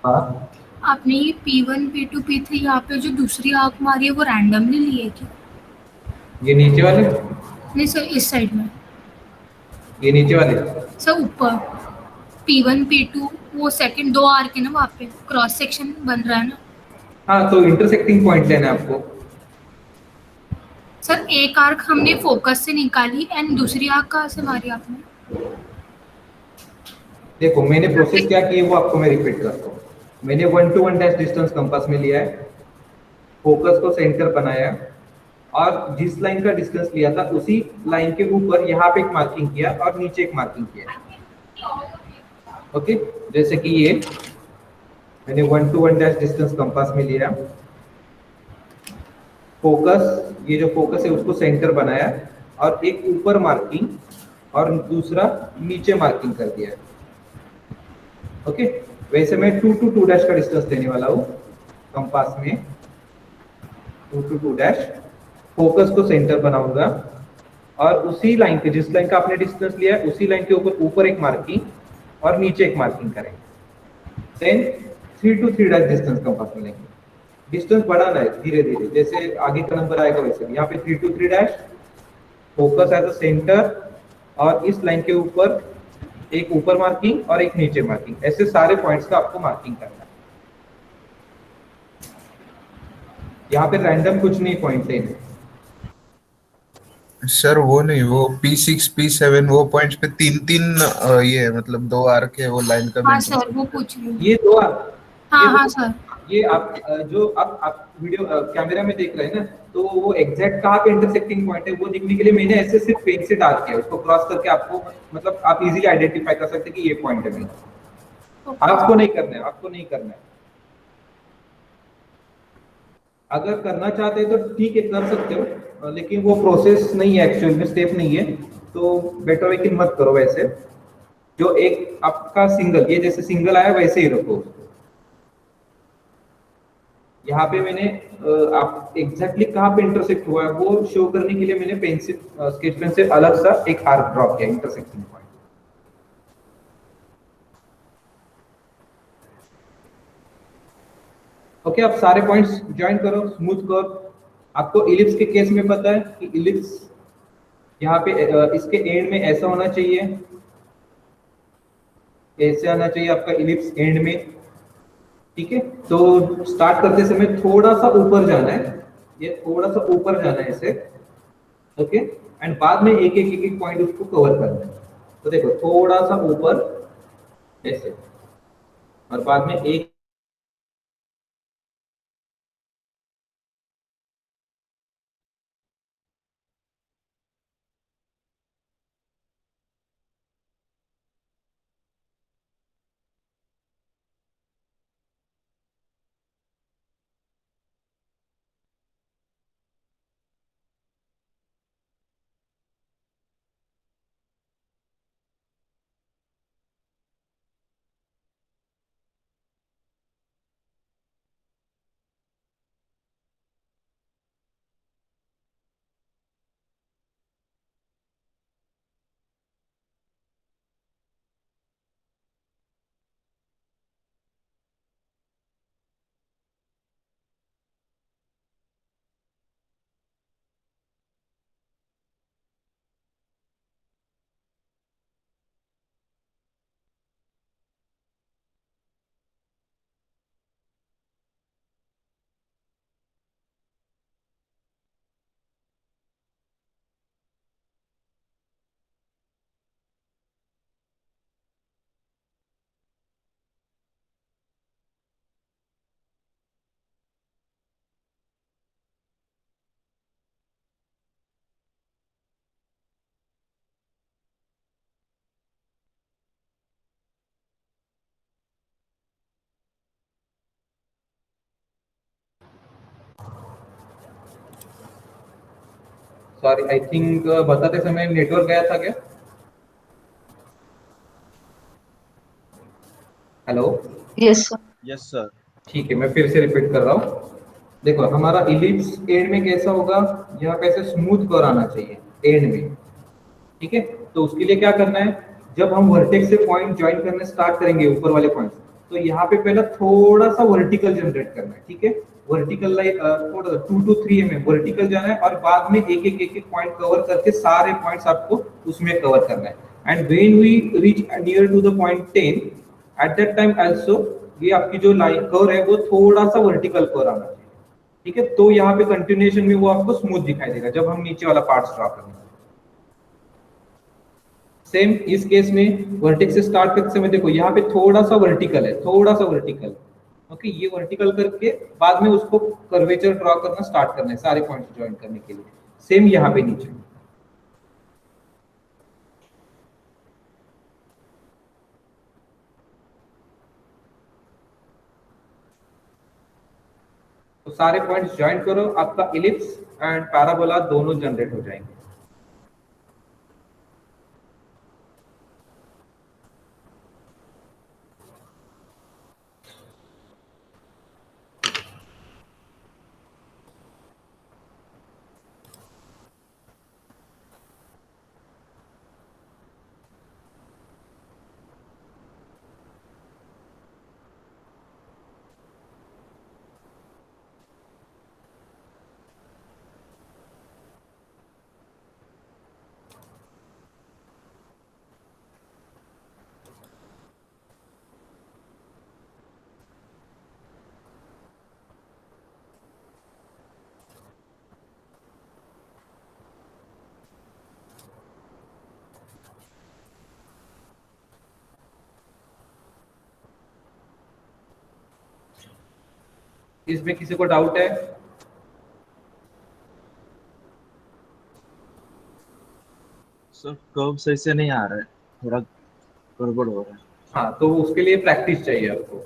हाँ, आपने ये P1 P2 P3 यहाँ पे जो दूसरी आंख मारी है वो रैंडमली ली है क्या? ये नीचे वाले, नहीं सर, इस साइड में ये नीचे वाले, सर ऊपर P1 P2 वो सेकंड 2 आर्क है ना, वहाँ पे क्रॉस सेक्शन बन रहा है ना हाँ, तो इंटरसेक्टिंग पॉइंट लेना है आपको। सर। एक आर्क हमने फोकस से निकाली एंड दूसरी आर्क कहाँ से मारी आपने? देखो मैंने प्रोसेस क्या की है वो आपको मैं रिपीट करता हूँ। मैंने 1 to 1 डैश डिस्टेंस कंपास में लिया है, फोकस को सेंटर बनाया और जिस लाइन का डिस्टेंस लिया था उसी लाइन के ऊपर यहाँ पे एक मार्किंग किया और नीचे एक मार्किंग किया। ओके, जैसे कि ये मैंने 1 to 1 डैश डिस्टेंस कंपास में लिया, फोकस, ये जो फोकस है उसको सेंटर बनाया और एक ऊपर मार्किंग और दूसरा नीचे मार्किंग कर दिया। ओके, वैसे मैं 2 to 2 डैश का डिस्टेंस लेने वाला हूँ कंपास में, 2 to 2 डैश, फोकस को सेंटर बनाऊंगा और उसी लाइन पे, जिस लाइन का आपने डिस्टेंस लिया है उसी लाइन के ऊपर एक मार्किंग और नीचे एक मार्किंग करेंगे। Then 3 to 3 dash distance compass में लेंगे, डिस्टेंस बढ़ाना है धीरे धीरे, जैसे आगे का नंबर आएगा वैसे। यहाँ पे 3 to 3 dash, focus as a centre और इस लाइन के ऊपर एक ऊपर मार्किंग और एक नीचे मार्किंग, ऐसे सारे पॉइंट्स का आपको मार्किंग करना है। यहाँ पे रैंडम कुछ नहीं पॉइंट लेने। सर वो नहीं, वो P6 P7 वो पॉइंट्स पे 3-3 ये मतलब 2 आर्क है वो लाइन का हाँ मेंशन सर, वो पूछ रही हूँ। ये दो हाँ हाँ सर। ये आप जो अब आप वीडियो कैमरा में देख रहे हैं ना, तो वो एग्जैक्ट कहाँ पे इंटरसेक्टिंग पॉइंट है वो दिखने के लिए मैंने ऐसे सिर्फ पेन से डाल किया, उसको क्रॉस करके आपको मतलब आप इजीली आइडेंटिफाई कर सकते हैं कि ये पॉइंट है मेरा। आपको नहीं करना है, आपको नहीं करना है। अगर करना चाहते हैं तो ठीक है कर सकते हो, लेकिन वो प्रोसेस नहीं है एक्चुअल में, स्टेप नहीं है, तो बेटर है कि मत करो। वैसे जो एक आपका सिंगल, ये जैसे सिंगल आया वैसे ही रखो। यहाँ पे मैंने आप एग्जैक्टली कहाँ पे इंटरसेक्ट हुआ है वो शो करने के लिए मैंने पेंसिल स्केच पेन से अलग सा एक आर्क ड्रॉ किया इंटरसेक्टिंग पॉइंट। ओके, आप सारे पॉइंट्स ज्वाइन करो, स्मूथ करो। आपको इलिप्स के केस में पता है कि इलिप्स यहाँ पे इसके एंड में ऐसा होना चाहिए, ऐसे आना चाहिए आपका इलिप्स एंड में। ठीक है, तो स्टार्ट करते समय थोड़ा सा ऊपर जाना है, ये थोड़ा सा ऊपर जाना है ऐसे। ओके, एंड बाद में एक पॉइंट उसको कवर करना है। तो देखो थोड़ा सा ऊपर ऐसे और बाद में एक सॉरी, आई थिंक बताते समय नेटवर्क गया था क्या? Hello, yes sir. Yes sir. ठीक है, मैं फिर से रिपीट कर रहा हूँ। देखो, हमारा इलिप्स एंड में कैसा होगा, यहाँ पे ऐसे स्मूथ कर्व आना चाहिए एंड में, ठीक है। तो उसके लिए क्या करना है, जब हम वर्टेक्स से पॉइंट ज्वाइन करने स्टार्ट करेंगे ऊपर वाले पॉइंट, तो यहाँ पे पहले थोड़ा सा वर्टिकल जनरेट करना है, ठीक है। वर्टिकल लाइन थोड़ा 2 to 3 mm वर्टिकल जाना है, और बाद में एक एक पॉइंट कवर करके सारे पॉइंट्स आपको उसमें कवर करना है। And when we reach near to the point 10, at that time also ये आपकी जो लाइन कर्व है वो थोड़ा सा वर्टिकल कर्व आना चाहिए, ठीक है। तो यहाँ पे कंटिन्यूएशन में वो आपको स्मूथ दिखाई देगा जब हम नीचे वाला पार्ट ड्रॉ करेंगे। सेम इस केस में वर्टेक्स से स्टार्ट करते समय देखो यहाँ पे थोड़ा सा वर्टिकल है, थोड़ा सा वर्टिकल, ओके। ये वर्टिकल करके बाद में उसको कर्वेचर ड्रॉ करना स्टार्ट करना है सारे पॉइंट्स ज्वाइन करने के लिए। सेम यहाँ पे नीचे तो सारे पॉइंट्स ज्वाइन करो, आपका इलिप्स एंड पैराबोला दोनों जनरेट हो जाएंगे। इसमें किसी को डाउट है? सर कर्व सही से नहीं आ रहा है, थोड़ा गड़बड़ हो रहा है। हाँ, तो उसके लिए प्रैक्टिस चाहिए आपको।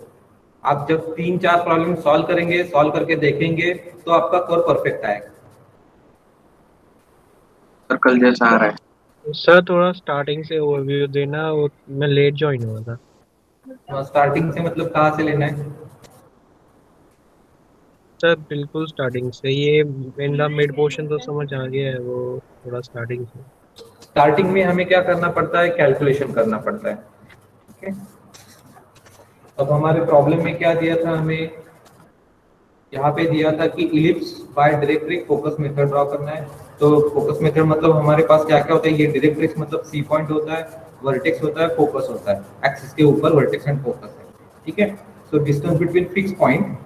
आप जब 3-4 प्रॉब्लम सॉल्व करेंगे, सॉल्व करके देखेंगे, तो आपका कर्व परफेक्ट आएगा। सर्कल जैसा आ रहा है। सर थोड़ा स्टार्टिंग से ओवरव्यू देना, वो मैं लेट ज्वाइन हुआ था। स्टार्टिंग से मतलब कहाँ से लेना है? सर बिल्कुल स्टार्टिंग से, ये मेरा मिड पोर्शन तो समझ आ गया है, वो थोड़ा स्टार्टिंग से। स्टार्टिंग में हमें क्या करना पड़ता है, कैलकुलेशन करना पड़ता है, ठीक है। अब हमारे प्रॉब्लम में क्या दिया था हमें, यहाँ पे दिया था कि ellipse by directrix focus method draw करना है। तो फोकस मेथड मतलब हमारे पास क्या क्या होता है, ये डायरेक्ट्रिक्स मतलब सी पॉइंट होता है, वर्टेक्स होता है, फोकस होता है, एक्सिस के ऊपर वर्टेक्स एंड फोकस है, ठीक है। So distance between fix point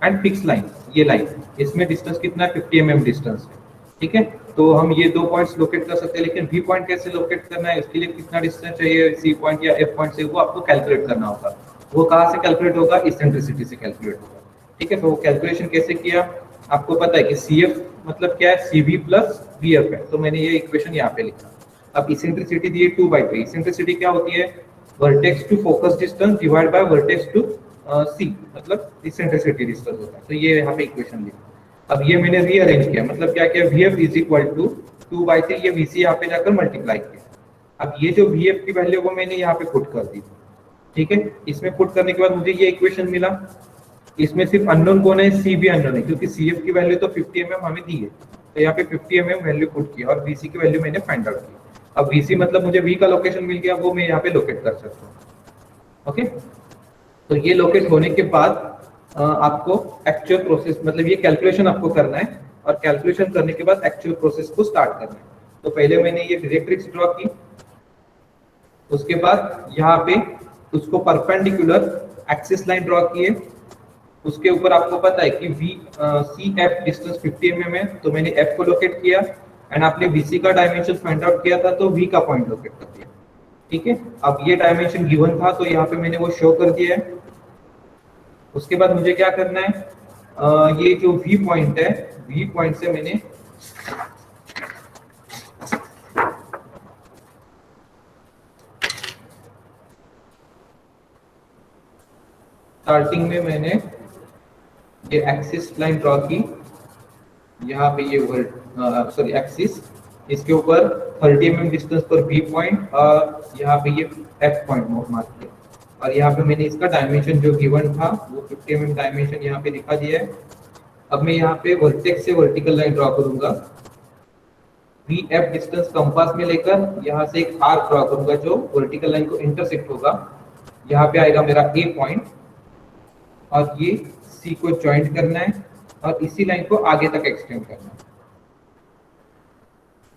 and fix line, ये लाइन, इसमें डिस्टेंस कितना है, 50 mm डिस्टेंस है, ठीक है। तो हम ये दो पॉइंट्स लोकेट कर सकते हैं, लेकिन वी पॉइंट कैसे लोकेट करना है, इसके लिए कितना डिस्टेंस चाहिए सी पॉइंट या एफ पॉइंट से, वो आपको कैलकुलेट करना होगा। वो कहाँ से कैलकुलेट होगा, इसेंट्रिसिटी से कैलकुलेट होगा, ठीक है। तो वो कैलकुलेशन कैसे किया, आपको पता है कि सी एफ मतलब क्या है, सी वी प्लस वी एफ है, तो मैंने ये इक्वेशन यहाँ पे लिखा। अब इसेंट्रिसिटी दी है 2/3। इसेंट्रिसिटी क्या होती है, vertex to focus distance divide by vertex to C, मतलब इसेंट्रिसिटी डिस्टेंस होता है। तो ये यहाँ पे इक्वेशन लिखा। अब ये मैंने रीअरेंज किया, मतलब क्या किया, V F is equal to 2/3, ये वी सी यहाँ पे जाकर मल्टीप्लाई किया। अब ये जो वी एफ की वैल्यू वो मैंने यहाँ पे पुट कर दी, ठीक है। इसमें पुट करने के बाद मुझे ये इक्वेशन मिला। इसमें सिर्फ अननोन कौन है, सी भी अननोन है, क्योंकि सी एफ की वैल्यू तो 50 mm हमें दी है, तो यहाँ पे 50 mm वैल्यू पुट किया और वीसी की वैल्यू मैंने फाइंड आउट की। अब वीसी मतलब मुझे वी का लोकेशन मिल गया, वो मैं यहाँ पे लोकेट कर सकता हूँ, ओके। तो ये लोकेट होने के बाद आपको एक्चुअल प्रोसेस, मतलब ये कैलकुलेशन आपको करना है, और कैलकुलेशन करने के बाद एक्चुअल प्रोसेस को स्टार्ट करना है। तो पहले मैंने ये डायरेक्ट्रिक्स ड्रॉ की, उसके बाद यहाँ पे उसको परपेंडिकुलर एक्सिस लाइन ड्रॉ किए, उसके ऊपर आपको पता है कि V C F distance 50 mm है, तो मैंने एफ को लोकेट किया, एंड आपने वीसी का डायमेंशन फाइंड आउट किया था, तो वी का पॉइंट लोकेट कर दिया, ठीक है। अब ये डायमेंशन गिवन था, तो यहाँ पे मैंने वो शो कर दिया है। उसके बाद मुझे क्या करना है, ये जो वी पॉइंट है, वी पॉइंट से मैंने स्टार्टिंग में मैंने ये एक्सिस लाइन ड्रॉ की, यहाँ पे ये वर्ड सॉरी एक्सिस, इसके ऊपर 30 mm डिस्टेंस पर बी पॉइंट और यहाँ पे ये एफ पॉइंट मार्क किया, और यहाँ पे मैंने इसका डायमेंशन जो गिवन था वो 50 mm डायमेंशन यहाँ पे दिखा दिया है। अब मैं यहाँ पे वर्टेक्स से वर्टिकल लाइन ड्रॉ करूंगा, वी एफ डिस्टेंस कंपास में लेकर यहाँ से एक आर्क ड्रॉ करूंगा जो वर्टिकल लाइन को इंटरसेक्ट होगा। यहाँ पे आएगा मेरा ए पॉइंट और ये सी को ज्वाइंट करना है और इसी लाइन को आगे तक एक्सटेंड करना है।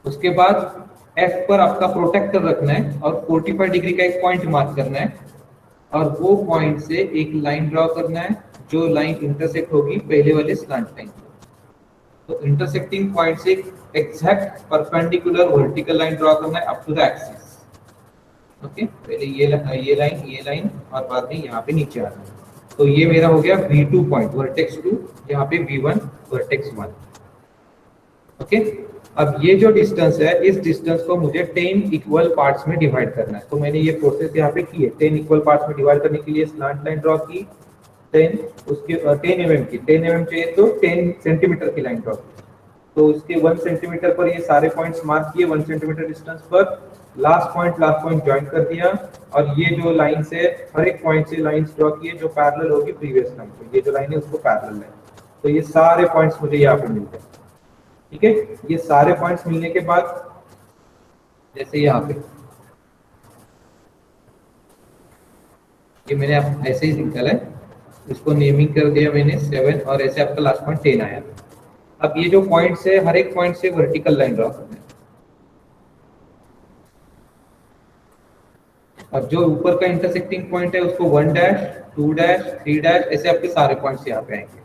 उसके बाद एफ पर आपका प्रोटेक्टर रखना है और 45 डिग्री का एक पॉइंट मार्क करना है और वो पॉइंट से एक लाइन ड्रॉ करना है जो लाइन इंटरसेक्ट होगी पहले वाले स्लैंट लाइन। तो इंटरसेक्टिंग पॉइंट से exact perpendicular vertical line draw करना है up to the axis. Okay, पहले ये लाइन और बाद में यहाँ पे नीचे आना है। तो ये मेरा हो गया V2 पॉइंट वर्टेक्स 2, यहाँ पे V1 वर्टेक्स 1। ओके, अब ये जो डिस्टेंस है इस डिस्टेंस को मुझे 10 इक्वल पार्ट्स में डिवाइड करना है। तो मैंने ये प्रोसेस यहाँ पे की है। 10 इक्वल पार्ट्स में डिवाइड करने के लिए स्लैंट लाइन ड्रॉ की, 10 mm की, 10 mm चाहिए तो 10 सेंटीमीटर की लाइन ड्रॉ की। तो उसके 1 सेंटीमीटर पर ये सारे पॉइंट्स मार्क किए, 1 सेंटीमीटर डिस्टेंस पर लास्ट पॉइंट ज्वाइन कर दिया और ये जो लाइन से हर एक पॉइंट से लाइंस ड्रॉ किए जो पैरेलल होगी प्रीवियस लाइन को। ये जो लाइन है उसको पैरेलल है। तो ये सारे पॉइंट्स मुझे यहाँ पे मिल गए। ठीक है, ये सारे पॉइंट्स मिलने के बाद जैसे यहाँ पे ये मैंने आप ऐसे ही निकाला है, इसको नेमिंग कर दिया मैंने 7 और ऐसे आपका लास्ट पॉइंट 10 आया। अब ये जो पॉइंट्स है हर एक पॉइंट से वर्टिकल लाइन ड्रॉ करना है। अब जो ऊपर का इंटरसेक्टिंग पॉइंट है उसको 1 डैश 2 डैश 3 डैश ऐसे आपके सारे पॉइंट्स यहाँ पे आएंगे।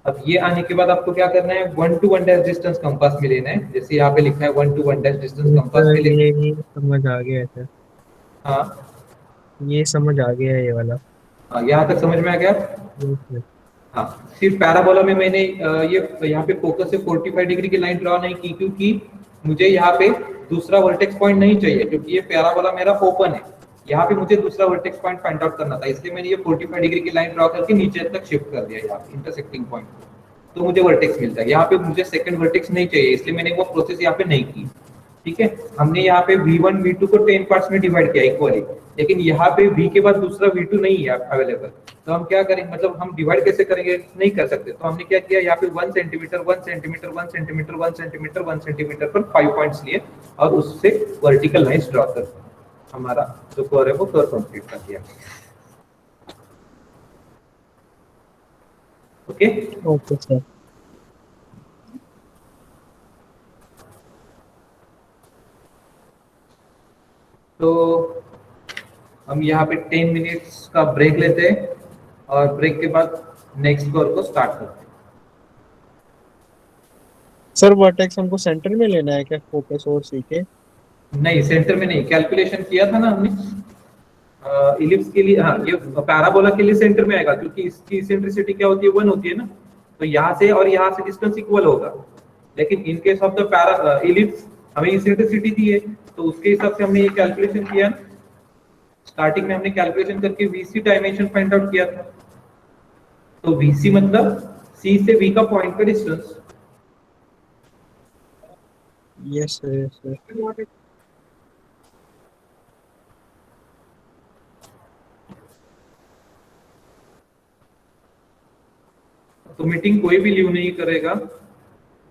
अब ये आने के बाद आपको क्या करना है, 1 to 1 डैश डिस्टेंस कंपास में लेना है। जैसे यहाँ पे लिखा है 1 to 1 डैश डिस्टेंस कंपास में लेना है। ये समझ आ गया है सर। हाँ, ये समझ आ गया है ये वाला। हाँ, यहाँ तक समझ में आ गया। हाँ, सिर्फ पैराबोला में मैंने ये यहाँ पे फोकस से 45 डिग्री की लाइन ड्रॉ नहीं की क्योंकि मुझे यहाँ पे दूसरा वर्टेक्स पॉइंट नहीं चाहिए, क्योंकि ये पैराबोला मेरा ओपन है। यहाँ पे मुझे दूसरा वर्टेक्स पॉइंट फाइंड आउट करना था, इसलिए मैंने ये 45 डिग्री की लाइन ड्रॉ करके नीचे तक शिफ्ट कर दिया यहाँ पे इंटरसेक्टिंग पॉइंट, तो मुझे वर्टेक्स मिलता है। यहाँ पे मुझे सेकंड वर्टेक्स नहीं चाहिए, इसलिए मैंने वो प्रोसेस यहाँ पे नहीं की। ठीक है, हमने यहाँ पे V1 V2 को 10 पार्ट्स में डिवाइड किया इक्वली, लेकिन यहाँ पे V के बाद दूसरा V2 नहीं है अवेलेबल। तो हम क्या करेंगे, मतलब हम डिवाइड कैसे करेंगे, नहीं कर सकते। तो हमने क्या किया, यहाँ पे 1 centimetre 1 centimetre 1 centimetre 1 centimetre 1 centimetre पर 5 पॉइंट्स लिए और उससे वर्टिकल लाइंस ड्रॉ कर हमारा जो कर्व है वो कर्व कंप्लीट कर दिया। Okay okay sir. तो हम यहाँ पे 10 मिनट्स का ब्रेक लेते हैं और ब्रेक के बाद नेक्स्ट कर्व को स्टार्ट करते हैं। सर वर्टेक्स हमको सेंटर में लेना है क्या, फोकस और सी के? नहीं, सेंटर में नहीं, कैलकुलेशन किया था ना हमने इलिप्स के लिए। हाँ, ये पैराबोला के लिए सेंटर में आएगा क्योंकि इसकी इसेंट्रिसिटी क्या होती है, 1 होती है ना, तो यहाँ से और यहाँ से डिस्टेंस इक्वल होगा। लेकिन इन केस ऑफ द इलिप्स हमें इसेंट्रिसिटी दी है, तो उसके हिसाब से हमने ये कैलकुलेशन किया। स्टार्टिंग में हमने कैलकुलेशन करके VC डायमेंशन फाइंड आउट किया था। तो VC मतलब C से V का पॉइंट का distance. Yes sir, yes sir. तो मीटिंग कोई भी लीव नहीं करेगा,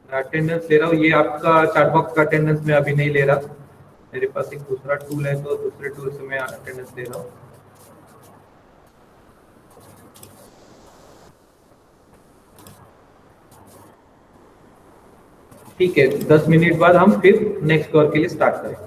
अटेंडेंस ले रहा हूँ। ये आपका चैट बॉक्स का अटेंडेंस मैं अभी नहीं ले रहा, मेरे पास एक दूसरा टूल है तो दूसरे टूल से मैं अटेंडेंस ले रहा हूँ। ठीक है, 10 मिनट बाद हम फिर नेक्स्ट कॉल के लिए स्टार्ट करेंगे।